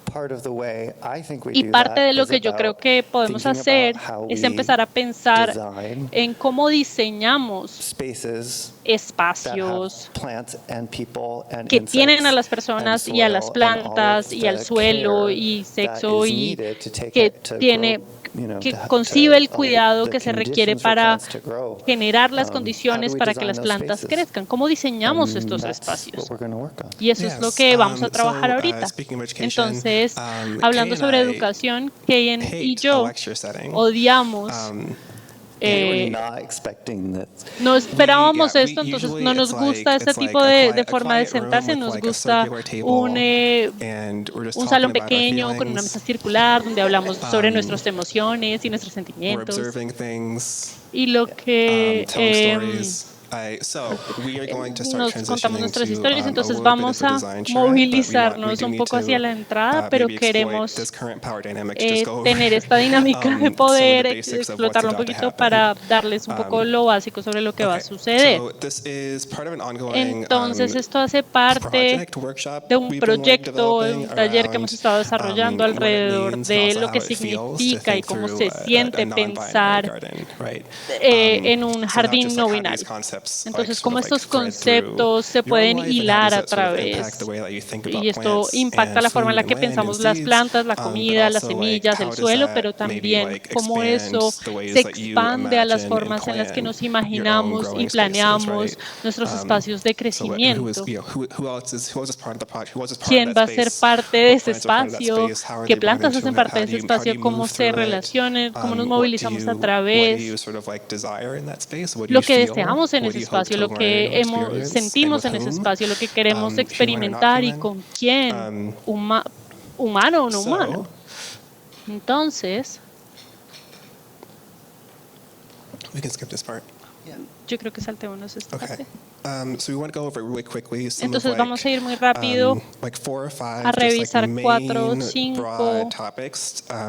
Y parte de lo que yo creo que podemos hacer es empezar a pensar en cómo diseñamos espacios que tienen a las personas y a las plantas y al suelo y sexo y que concibe el cuidado que se requiere para generar las condiciones para que las plantas crezcan. ¿Cómo diseñamos estos espacios? Y eso es lo que vamos a trabajar ahorita. Entonces, hablando sobre educación, Keyen y yo odiamos no esperábamos esto, entonces no nos gusta este tipo de forma de sentarse, nos gusta un salón pequeño con una mesa circular donde hablamos sobre nuestras emociones y nuestros sentimientos y lo que nos contamos nuestras historias. Entonces vamos a movilizarnos un poco hacia la entrada, pero queremos tener esta dinámica de poder, explotarlo un poquito para darles un poco lo básico sobre lo que va a suceder. Entonces esto hace parte de un proyecto, de un taller que hemos estado desarrollando alrededor de lo que significa y cómo se siente pensar en un jardín no binario. Entonces, cómo estos conceptos se pueden hilar a través, y esto impacta la forma en la que pensamos las plantas, la comida, las semillas, el suelo, pero también cómo eso se expande a las formas en las que nos imaginamos y planeamos nuestros espacios de crecimiento. ¿Quién va a ser parte de ese espacio? ¿Qué plantas hacen parte de ese espacio? ¿Cómo se relacionan? ¿Cómo nos movilizamos a través? Lo que deseamos en ese espacio, lo que sentimos en ese espacio, lo que queremos experimentar y con quién, humano o no humano. Entonces, yo creo que saltemos esta parte. Entonces vamos a ir muy rápido a revisar 4 o 5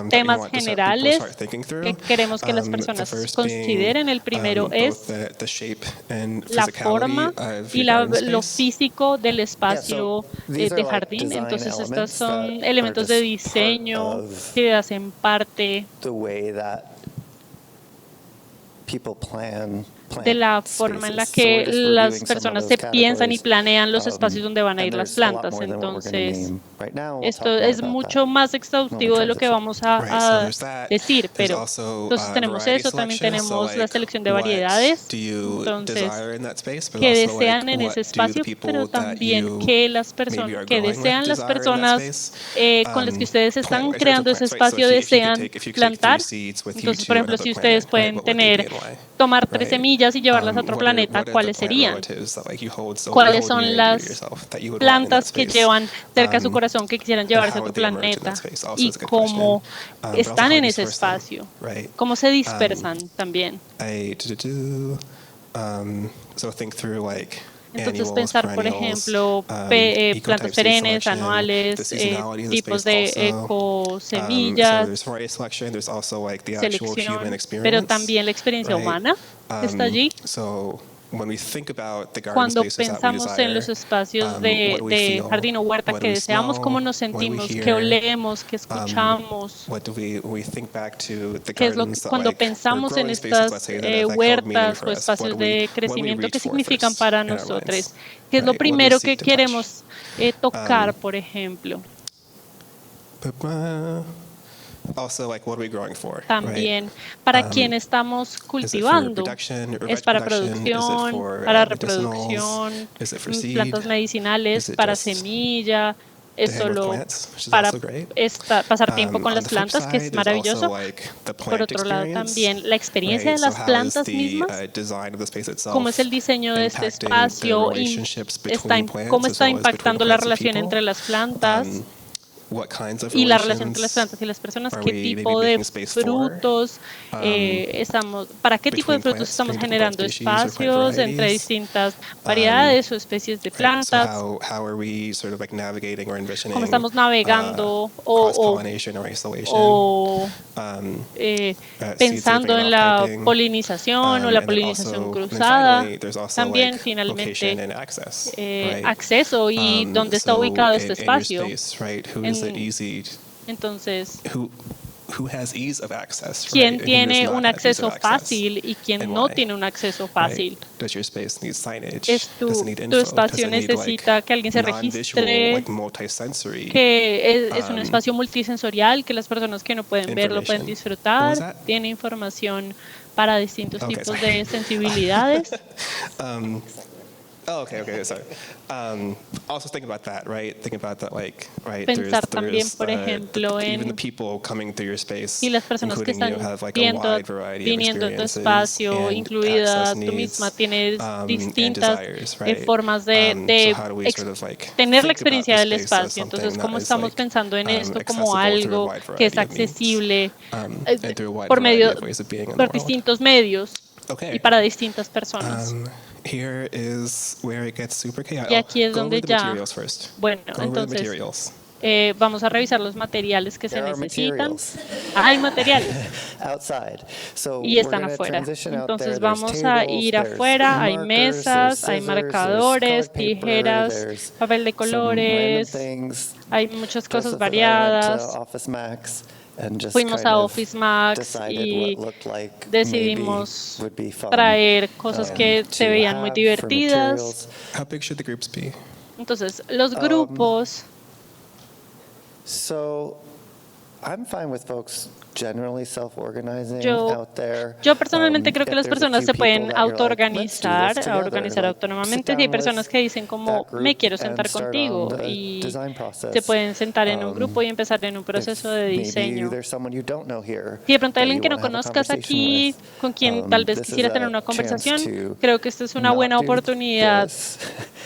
temas generales que queremos que las personas consideren. El primero es la forma y lo físico del espacio de jardín. Entonces estos son elementos de diseño que hacen parte de la forma en la que las personas se piensan y planean los espacios donde van a ir las plantas. Entonces, esto es mucho más exhaustivo de lo que vamos a decir, pero entonces tenemos eso, también tenemos la selección de variedades, entonces, que desean en ese espacio, pero también que desean las personas con las que ustedes están creando ese espacio desean plantar. Entonces, por ejemplo, si ustedes pueden tomar 3 semillas y llevarlas a otro planeta, ¿cuáles serían? ¿Cuáles son las plantas que llevan cerca a su corazón que quisieran llevarse a otro planeta? Y cómo están en ese espacio, cómo se dispersan también. Entonces pensar, por ejemplo, plantas perennes, anuales, tipos de ecosemillas, selección, pero también la experiencia humana está allí. Cuando pensamos en los espacios de jardín o huerta que deseamos, cómo nos sentimos, qué olemos, qué escuchamos, cuando pensamos en estas huertas o espacios de crecimiento, ¿qué significan para nosotros? ¿Qué es lo primero que queremos tocar, por ejemplo? También, ¿para quién estamos cultivando? ¿Es para producción, para reproducción, plantas medicinales, para semilla, es to hang with solo plants, which is para also great. pasar tiempo con On las the flip plantas, que es side, there's also maravilloso. like the Por plant otro lado, experience, también la experiencia de right? So las how is plantas the mismas, design of the space itself cómo es el diseño de este impacting the espacio, relationships está, between plants cómo as está well as between impactando la plants and relación people? entre las plantas What kinds of y la relación entre las relations plantas y las personas, are qué we tipo maybe de making space for? frutos para qué tipo de Between frutos plants, estamos between different generando plant species or plant espacios entre varieties. distintas variedades o especies de Right, so plantas, how are we sort of like navigating or envisioning cómo estamos navegando cross-pollination or isolation? o seeds pensando leaving en and la off-piping, polinización o la and then polinización also, and then cruzada. finally, there's also También, like finalmente, location and access, right? acceso y dónde está So ubicado este in your espacio. space, right? Who is it easy? Entonces, Who has ease of access, right? ¿quién And who does tiene not un have ease acceso of access? fácil y quién And no why? tiene un acceso Right? fácil? Does your space need signage? Tu Does it need tu info? Does espacio it need necesita que alguien se non-visual, registre, like multisensory que es un espacio multisensorial, que las personas que no pueden ver lo pueden information? What was disfrutar, that? tiene información para distintos Okay, tipos sorry. de sensibilidades. Okay, sorry. Also think about that, right? Think about that, like, right? Pensar también, por ejemplo, even the en people coming through your space, y las personas que including están you, have like a wide variety of viniendo a tu experiences espacio, and incluida access tú needs, misma, tienes and distintas desires, right? formas So how do we sort of like tener la think about experiencia the del space as espacio. something Entonces, that ¿cómo is, estamos like, pensando en esto como accessible through a algo wide que es variety of means, accesible and through a wide por variety medio of ways of being in the por world? distintos medios y Okay. para distintas personas? Here is where it gets super chaotic. Y aquí es Go donde over the ya, materials first. bueno, Go over the entonces materials. vamos a revisar los materiales que se There are necesitan. materials. Hay materiales Outside. So y we're están gonna afuera. transition out Entonces there. There's vamos a tables, ir there's afuera, hay markers, mesas, there's hay scissors, marcadores, there's colored paper, tijeras, there's papel de some random colores, things. hay muchas cosas Joseph and I went to variadas. Office Max and just Fuimos kind a of Office Max decided y what looked like decidimos maybe would be fun, traer cosas que se to veían muy have for divertidas. materials. How big should the groups be? Entonces, los grupos, So I'm fine with folks generally self-organizing Yo- out there. yo personalmente creo que If las there's a personas few se people pueden that you're like, "Let's do autoorganizar, this a together," organizar like, autónomamente. sit Y hay down personas with que dicen como, that group me quiero and sentar start contigo on the y design process. se pueden sentar en un grupo y empezar en un proceso de Maybe diseño. there's someone you don't know here Si de pronto hay that alguien you que no wanna have a conozcas conversation aquí, with. con quien tal vez This is quisiera tener a una chance conversación, to creo que esta es una not buena do oportunidad, this,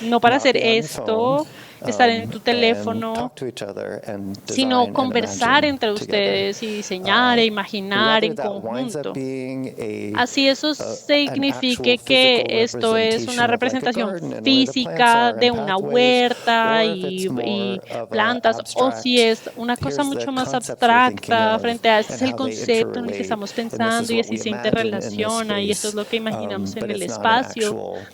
no para not hacer be on your esto, phone, estar en tu and teléfono, talk to each other and design sino and conversar imagine entre together. ustedes y diseñar e imaginar en Whether that winds up conjunto. being Así eso an signifique actual que physical esto es una representation of like a representación garden and where the plants física are de and una pathways, huerta or if it's y more of a plantas, o si es una cosa here's the mucho más concepts we're thinking abstracta of frente a ese es and el how they concepto en el interrelate, que estamos and this is pensando y what así we se imagine in this interrelaciona y eso es lo que space, imaginamos but en el it's not an espacio. actual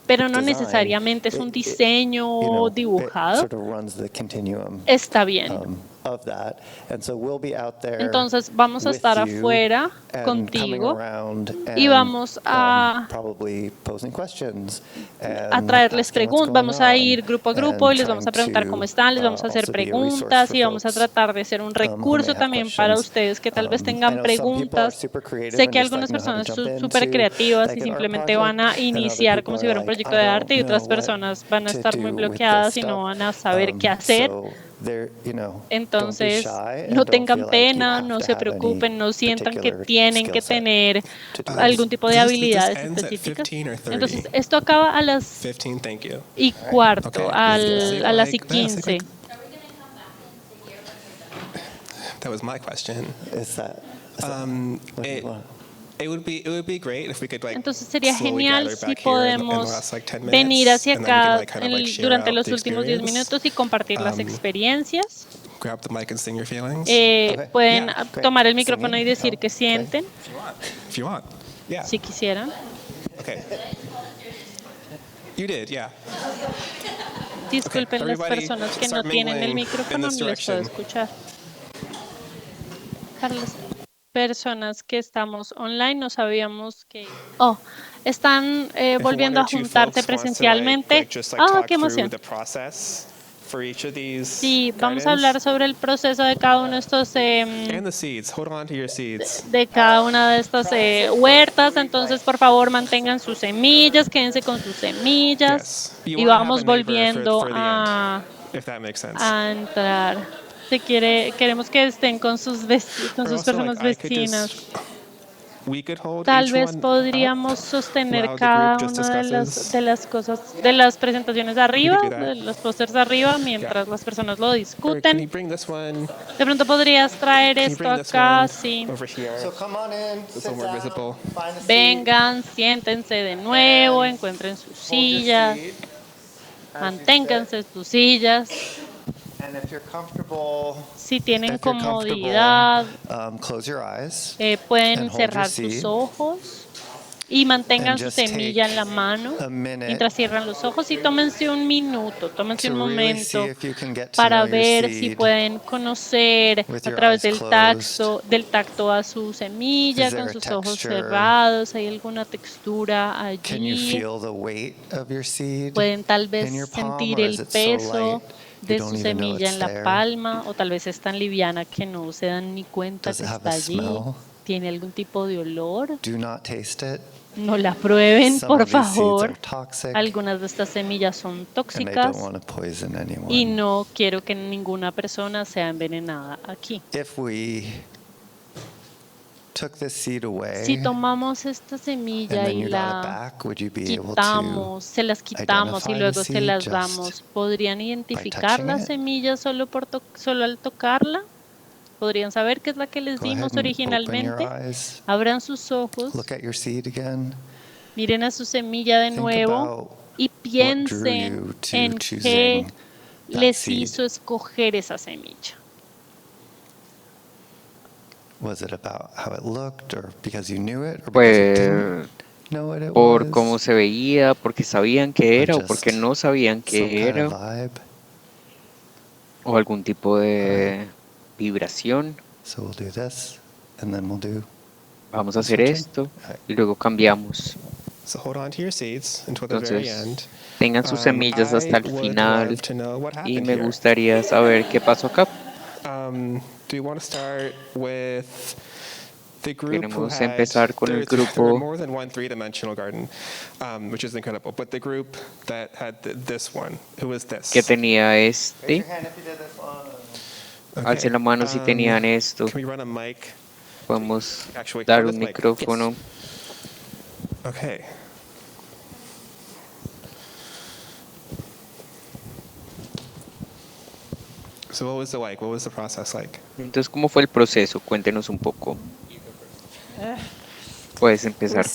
Pero no design. necesariamente es un It, diseño you know, it dibujado. sort of runs the continuum Está bien. of that. And so we'll be out there Entonces vamos a with estar you afuera and contigo coming around y and, vamos a probably posing questions a and traerles asking what's preguntas, vamos going a on ir grupo a grupo and y les vamos a trying preguntar to, cómo están, les vamos a hacer also be a resource preguntas for y vamos a folks, tratar de ser un who may recurso have también para questions. ustedes que tal vez I tengan know some people are preguntas. super creative Sé and que just, like, algunas know how to personas jump son súper into, creativas like, y an art simplemente van a project, and other iniciar people como are si fuera un like, proyecto "I de don't arte y know otras what personas van a to estar muy do with bloqueadas this y no stuff." van a saber qué hacer. So there, you know, don't be Entonces, shy and no don't tengan feel like you pena, have no to se have any preocupen, no sientan que particular tienen que skill set tener to do algún tipo de This habilidades ends at específicas. 15 or 30? Entonces, esto acaba a las 15, thank you. y cuarto, Okay. a Yeah, las y like, that's 15. like- That was my question. Is that what do you It, want? it would be great if we could like Entonces sería slowly genial gather si back here in the podemos last like 10 minutes, venir hacia and then we can, acá like, kind of, like, share durante out los the últimos 10 experience. minutos y compartir las experiencias. Grab the mic and sing your feelings. Pueden Yeah, great. tomar el micrófono y Singing? decir Oh, que sienten, If you want. Yeah. si quisieran. Okay. You did, yeah. Disculpen las everybody personas que no start tienen el mingling in micrófono, this no les puedo direction. escuchar. Para las personas que estamos online, no sabíamos que... Oh, están If volviendo one a or two juntarse folks wants to, presencialmente. just, like, Ah, talk qué through emoción. the process for each of these Sí, vamos a gardens. hablar sobre el proceso de cada uno de estos And the seeds. Hold on to your seeds. de cada una de estas huertas, entonces por favor mantengan sus semillas, quédense con sus semillas Yes. You y wanna vamos have a neighbor volviendo for the a if that makes sense. a entrar. Queremos que estén con sus con Or sus also, personas like, I could vecinas. we could hold Tal each vez one podríamos up sostener while the cada group just una de discusses. las cosas, de las presentaciones arriba, do that. de los pósters arriba, mientras las personas lo Or can you discuten. bring this one? De pronto podrías traer Can you esto bring this acá, one sí. over here? So come on in, It's a sit little more down, visible. find a seat, Vengan, siéntense de nuevo, And encuentren sus hold your sillas, seat as you manténganse sit. sus sillas. And if you're comfortable, Si tienen if you're comodidad, comfortable, close your eyes pueden and hold your cerrar sus seat. ojos y mantengan And su just semilla take en la mano a minute mientras cierran los ojos y tómense un minuto, tómense to un really see momento if you can get to para know your ver si seed. pueden conocer with a your través eyes del tacto a su semilla, Is there con a sus ojos texture? cerrados, ¿hay alguna textura Can you allí? feel the weight of your seed Pueden tal vez in your palm, sentir or el is it so peso light you de don't su even know semilla it's en la there? palma, o tal vez es tan liviana que no se dan ni cuenta Does que it have está a allí. smell? ¿Tiene algún tipo de olor? Do not taste it. No la prueben, Some por of these seeds favor. are toxic, Algunas de estas semillas son and I tóxicas don't want to poison anyone. y no quiero que ninguna persona sea envenenada aquí. If we took this seed away Si tomamos esta and semilla then y you got it la back, would you be able to quitamos, se las quitamos y identify luego the se seed las just damos, ¿podrían identificar touching la it? semilla solo al tocarla? ¿Podrían saber qué es la que les Go dimos ahead and open your originalmente? eyes, Abran sus ojos, look at your seed again. miren a su semilla de Think nuevo about y what drew piensen you to en qué choosing that les seed. hizo escoger esa semilla. Was it about how it looked, or because you knew it, or because you Pues didn't know what it por was, cómo se veía, porque sabían que or era o just porque no sabían some que kind era, of vibe? o algún tipo de vibración. So we'll do this, and then we'll do. Vamos a hacer switching. esto y luego cambiamos. So hold on to your seeds until the very Entonces, end. tengan sus semillas hasta el I would final love to know what y happened me here. gustaría saber qué pasó acá. Do you want to start with the group who Queremos had, empezar con el there were grupo more than one three-dimensional garden, which is incredible. But the group that had this one, who was this? que tenía Raise este. your hand if you did this one. Alcen la mano si tenían esto. Can we run a mic? Podemos Actually, dar hold un this mic. micrófono. Okay. So what was it like? What was the process like? Entonces, ¿cómo fue el proceso? Cuéntenos un poco. Puedes empezar.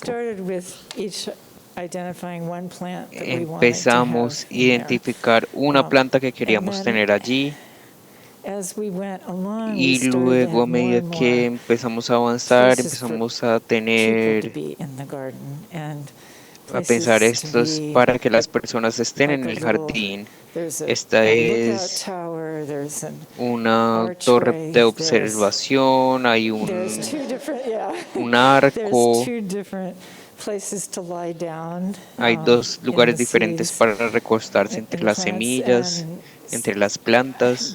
Empezamos a identificar una planta que queríamos tener allí y luego a medida que empezamos a avanzar empezamos a pensar esto es para que las personas estén en el jardín. Esta es una torre de observación, hay un arco, hay dos lugares diferentes para recostarse entre las semillas, entre las plantas.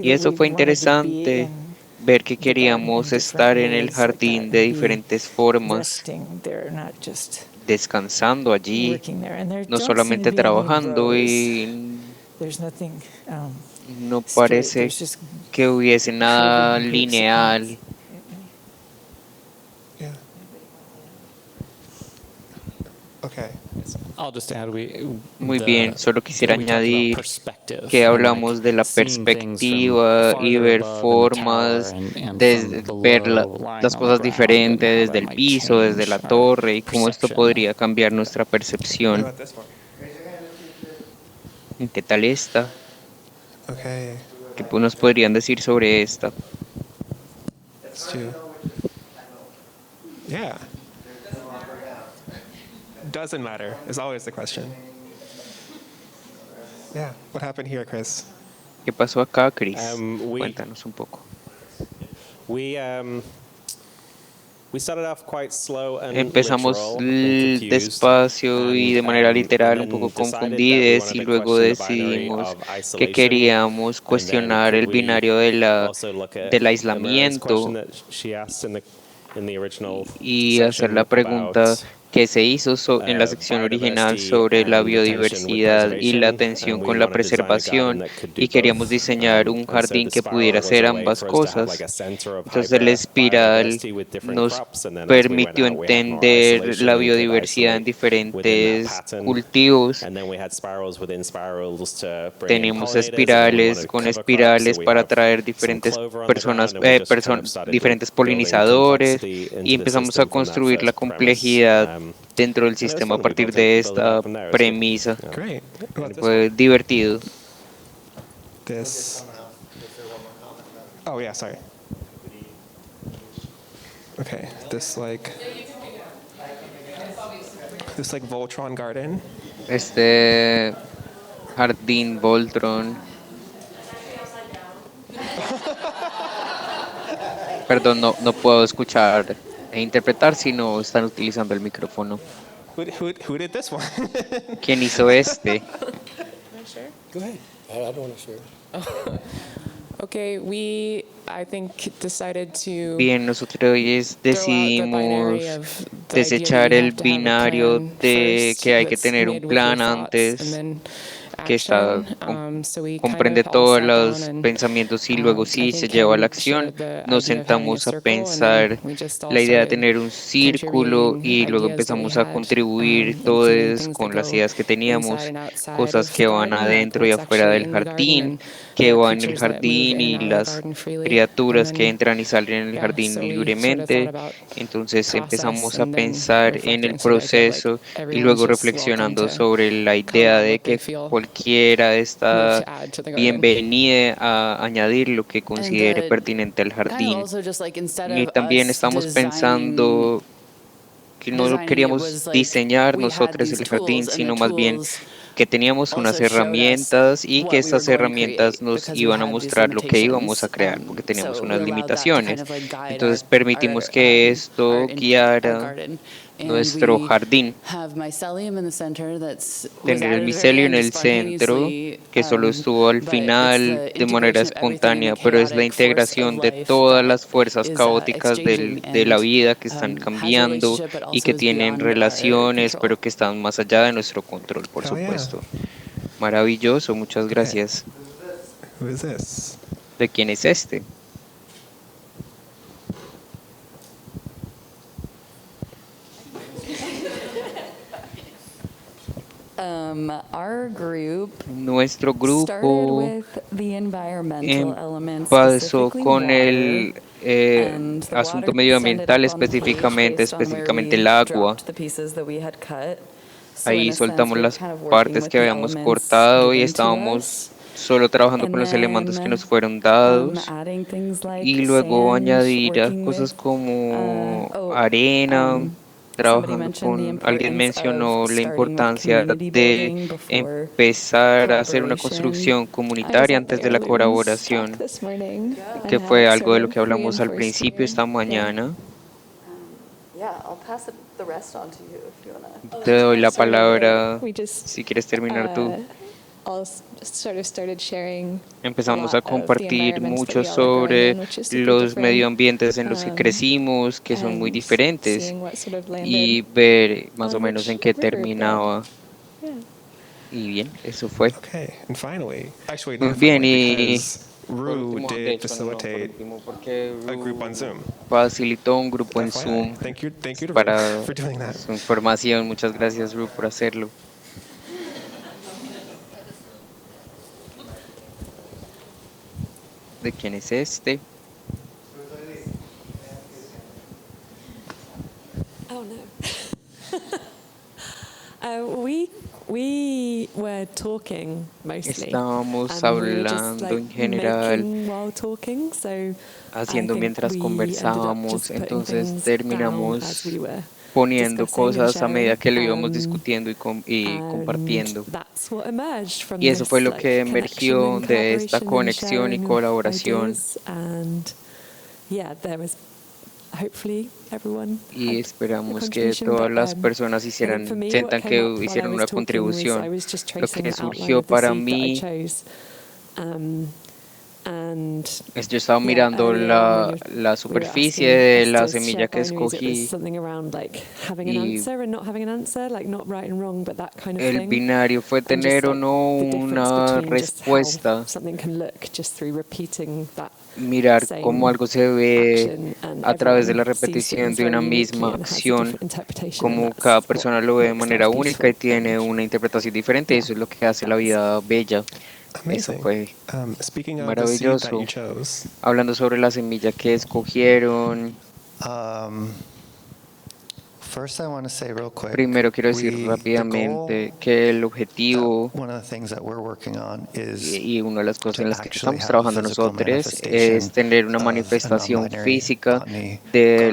Y eso fue interesante, ver que queríamos estar en el jardín de diferentes formas, descansando allí, no solamente trabajando, y no parece que hubiese nada lineal. Okay. Muy bien, solo quisiera añadir que hablamos de la perspectiva y ver formas, ver las cosas diferentes desde el piso, desde la torre, y cómo esto podría cambiar nuestra percepción. ¿Qué tal esta? Okay. ¿Qué nos podrían decir sobre esta? Yeah. Doesn't matter is always the question. Yeah. What happened here, Chris? ¿Qué pasó acá, Chris? Cuéntanos un poco. Empezamos despacio y de manera literal, un poco confundidos, y luego decidimos que queríamos cuestionar el binario del aislamiento y hacer la pregunta que se hizo en la sección original sobre la biodiversidad y la atención con la preservación, y queríamos diseñar un jardín que pudiera hacer ambas cosas. Entonces la espiral nos permitió entender la biodiversidad en diferentes cultivos. Tenemos espirales con espirales para atraer diferentes diferentes polinizadores, y empezamos a construir la complejidad dentro del sistema a partir de esta premisa. Fue divertido. Oh yeah, sorry. Okay, this like Voltron garden. Este jardín Voltron. Perdón, no puedo escuchar e interpretar si no están utilizando el micrófono. Who did this one? ¿Quién hizo este? Go ahead. I don't want to share. Okay, I think, decided to Bien, nosotros decidimos desechar el binario de que hay que tener un plan antes, que comprende todos los pensamientos y luego sí se lleva a la acción. Nos sentamos a pensar la idea de tener un círculo y luego empezamos a contribuir todos con las ideas que teníamos, cosas que van adentro y afuera del jardín, que van en el jardín y las criaturas que entran y salen en el jardín libremente. Entonces empezamos a pensar en el proceso y luego reflexionando sobre la idea de que cualquiera está bienvenida a añadir lo que considere pertinente al jardín. Y también estamos pensando que no queríamos diseñar nosotros el jardín, sino más bien que teníamos unas herramientas y que esas herramientas nos iban a mostrar lo que íbamos a crear, porque teníamos unas limitaciones. Entonces permitimos que esto guiara nuestro jardín. Tener el micelio en el centro, que solo estuvo al final de manera espontánea, pero es la integración de todas las fuerzas caóticas de la vida que están cambiando y que tienen relaciones, pero que están más allá de nuestro control, por supuesto. Maravilloso, muchas gracias. ¿De quién es este? Nuestro grupo empezó con el asunto medioambiental, específicamente el agua. Ahí soltamos las partes que habíamos cortado y estábamos solo trabajando con los elementos que nos fueron dados, y luego añadir cosas como arena. Trabajando con, alguien mencionó la importancia de empezar a hacer una construcción comunitaria antes de la colaboración, que fue algo de lo que hablamos al principio esta mañana. Te doy la palabra si quieres terminar tú. Empezamos a compartir mucho sobre los medioambientes en los que crecimos, que son muy diferentes, y ver más o menos en qué terminaba. Y bien, eso fue. Muy bien, y facilitó un grupo en Zoom para su información. Muchas gracias, Ru, por hacerlo. ¿De quién es este? Oh no. We were talking mostly. Estábamos hablando en general, haciendo mientras conversábamos, entonces terminamos poniendo cosas a medida que lo íbamos discutiendo y compartiendo. Y eso fue lo que emergió de esta conexión y colaboración. Y esperamos que todas las personas sientan que hicieron una contribución. Lo que surgió para mí And Yo estaba mirando la superficie de la semilla que escogí y el binario fue tener o no una respuesta, mirar cómo algo se ve a través de la repetición de una misma acción, cómo cada persona lo ve de manera única y tiene una interpretación diferente. Eso es lo que hace la vida bella. Eso fue maravilloso. Hablando sobre la semilla que escogieron, primero quiero decir rápidamente que el objetivo y una de las cosas en las que estamos trabajando nosotros es tener una manifestación física de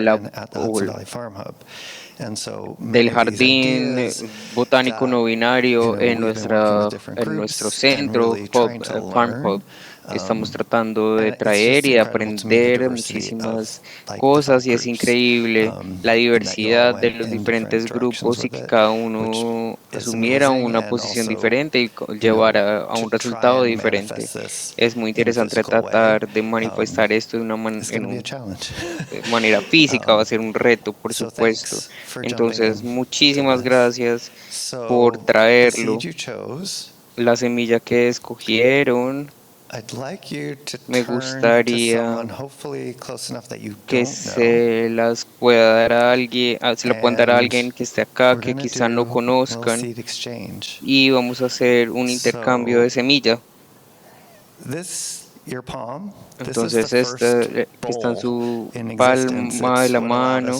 del jardín botánico no binario en nuestro centro, Farm Hub. Estamos tratando de traer y de aprender muchísimas cosas y es increíble la diversidad de los diferentes grupos y que cada uno asumiera una posición diferente y llevara a un resultado diferente. Es muy interesante tratar de manifestar esto de una manera física, va a ser un reto, por supuesto. Entonces, muchísimas gracias por traerlo. La semilla que escogieron, me gustaría que se las pueda dar a alguien, se la puedan dar a alguien que esté acá, que quizá no conozcan, y vamos a hacer un intercambio de semilla. Entonces esta que está en su palma de la mano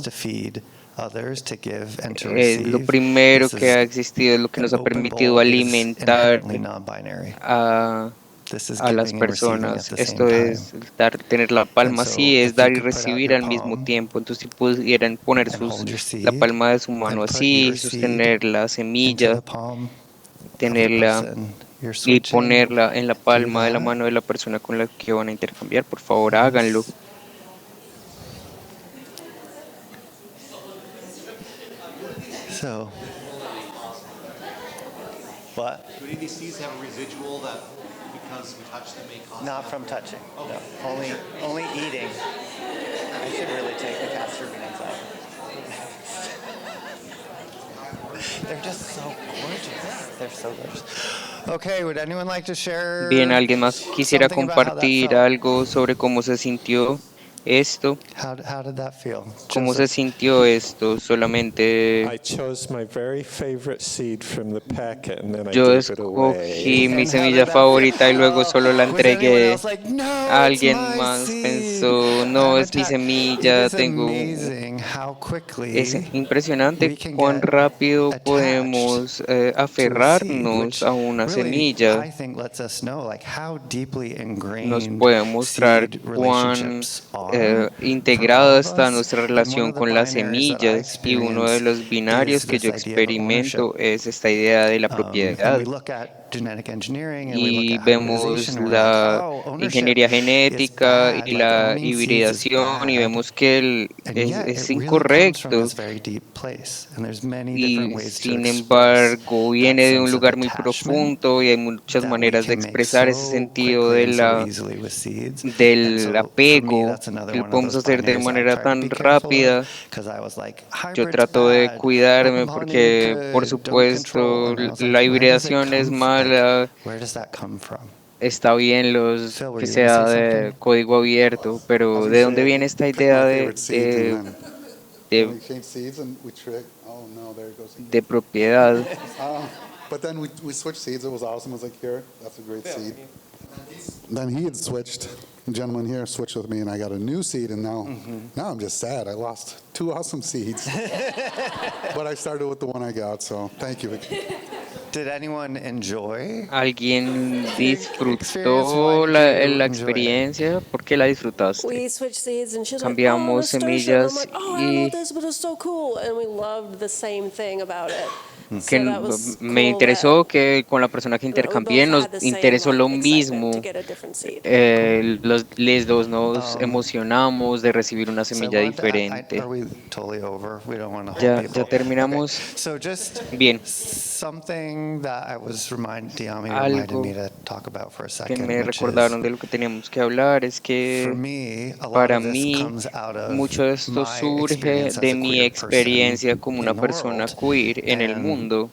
es lo primero que ha existido, es lo que nos ha permitido alimentar a las personas. Esto es tener la palma así, es dar y recibir al mismo tiempo. Entonces, si pudieran poner la palma de su mano así, sostener la semilla, tenerla y ponerla en la palma de la mano de la persona con la que van a intercambiar, por favor, háganlo. What? Do any of these seeds have a residual that because we touch them may cause? Not from touching. Okay. No. Only eating. I should really take the castor beans out. They're just so gorgeous. They're so gorgeous. Okay, would anyone like to share? Bien, ¿alguien más quisiera compartir algo sobre cómo se sintió esto? How did that feel? ¿Cómo se sintió esto? Solamente yo escogí mi semilla favorita y luego solo la entregué. Alguien más pensó, no, es mi semilla, Es impresionante cuán rápido podemos aferrarnos a una semilla. Nos puede mostrar cuán integrada está nuestra relación con las semillas, y uno de los binarios que yo experimento es esta idea de la propiedad. Y vemos la ingeniería genética y la hibridación y vemos que es incorrecto, y sin embargo viene de un lugar muy profundo y hay muchas maneras de expresar ese sentido del apego que lo podemos hacer de manera tan rápida. Yo trato de cuidarme porque, por supuesto, la hibridación es mala. Está bien que sea de código abierto, pero ¿de dónde viene esta idea de propiedad? But then we switched seeds. It was awesome. I was like, here, that's a great seed. Then he had switched. The gentleman here switched with me, and I got a new seed. And now I'm just sad. I lost 2 awesome seeds. But I started with the one I got. So thank you. Did anyone enjoy? ¿Alguien disfrutó la experiencia? ¿Por qué la disfrutaste? Cambiamos semillas y que me interesó que con la persona que intercambié nos interesó lo mismo. Les dos nos emocionamos de recibir una semilla diferente. Ya terminamos. Bien. Algo que me recordaron de lo que teníamos que hablar es que para mí mucho de esto surge de mi experiencia como una persona queer en el mundo.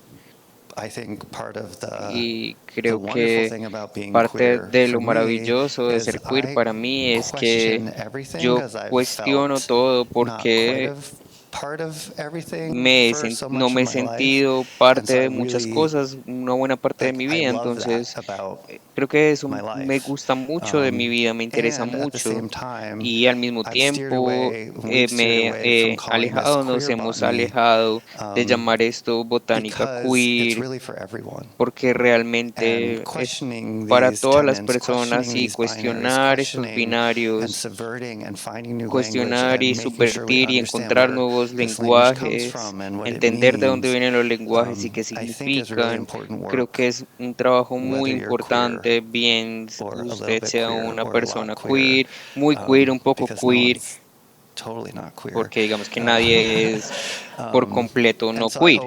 Y creo que parte de lo maravilloso de ser queer para mí es que yo cuestiono todo porque no me he sentido parte de muchas cosas, una buena parte de mi vida, entonces creo que eso me gusta mucho de mi vida, me interesa mucho y al mismo tiempo me he alejado, nos hemos alejado de llamar esto botánica queer porque realmente es para todas las personas y cuestionar estos binarios, cuestionar y subvertir y encontrar nuevos lenguajes, entender de dónde vienen los lenguajes y qué significan. Creo que es un trabajo muy importante, bien usted sea una persona queer, muy queer, un poco queer, porque digamos que nadie es por completo no queer.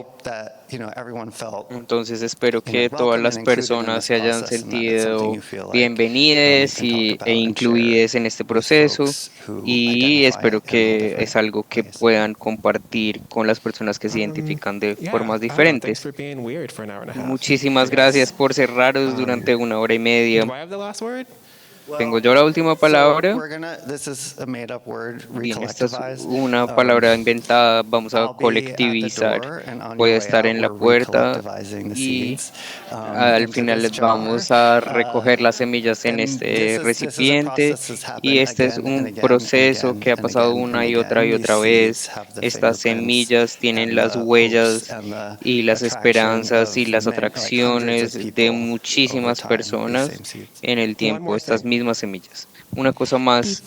Entonces espero que todas las personas se hayan sentido bienvenidas e incluidas en este proceso y espero que es algo que puedan compartir con las personas que se identifican de formas diferentes. Muchísimas gracias por ser raros durante 1 hora y media. ¿Tengo yo la última palabra? Bien, esta es una palabra inventada, vamos a colectivizar. Voy a estar en la puerta y al final les vamos a recoger las semillas en este recipiente y este es un proceso que ha pasado una y otra vez. Estas semillas tienen las huellas y las esperanzas y las atracciones de muchísimas personas en el tiempo, estas mismas semillas. Una cosa más,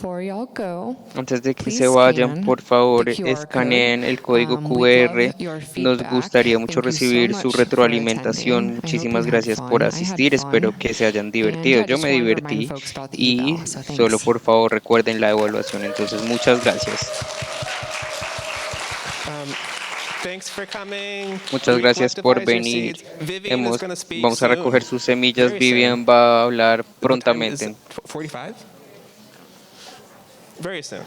antes de que se vayan, por favor, escaneen el código QR. Nos gustaría mucho recibir su retroalimentación. Muchísimas gracias por asistir. Espero que se hayan divertido. Yo me divertí y solo por favor recuerden la evaluación. Entonces, muchas gracias. Muchas gracias por venir. Vamos a recoger sus semillas. Vivian va a hablar prontamente. Very soon.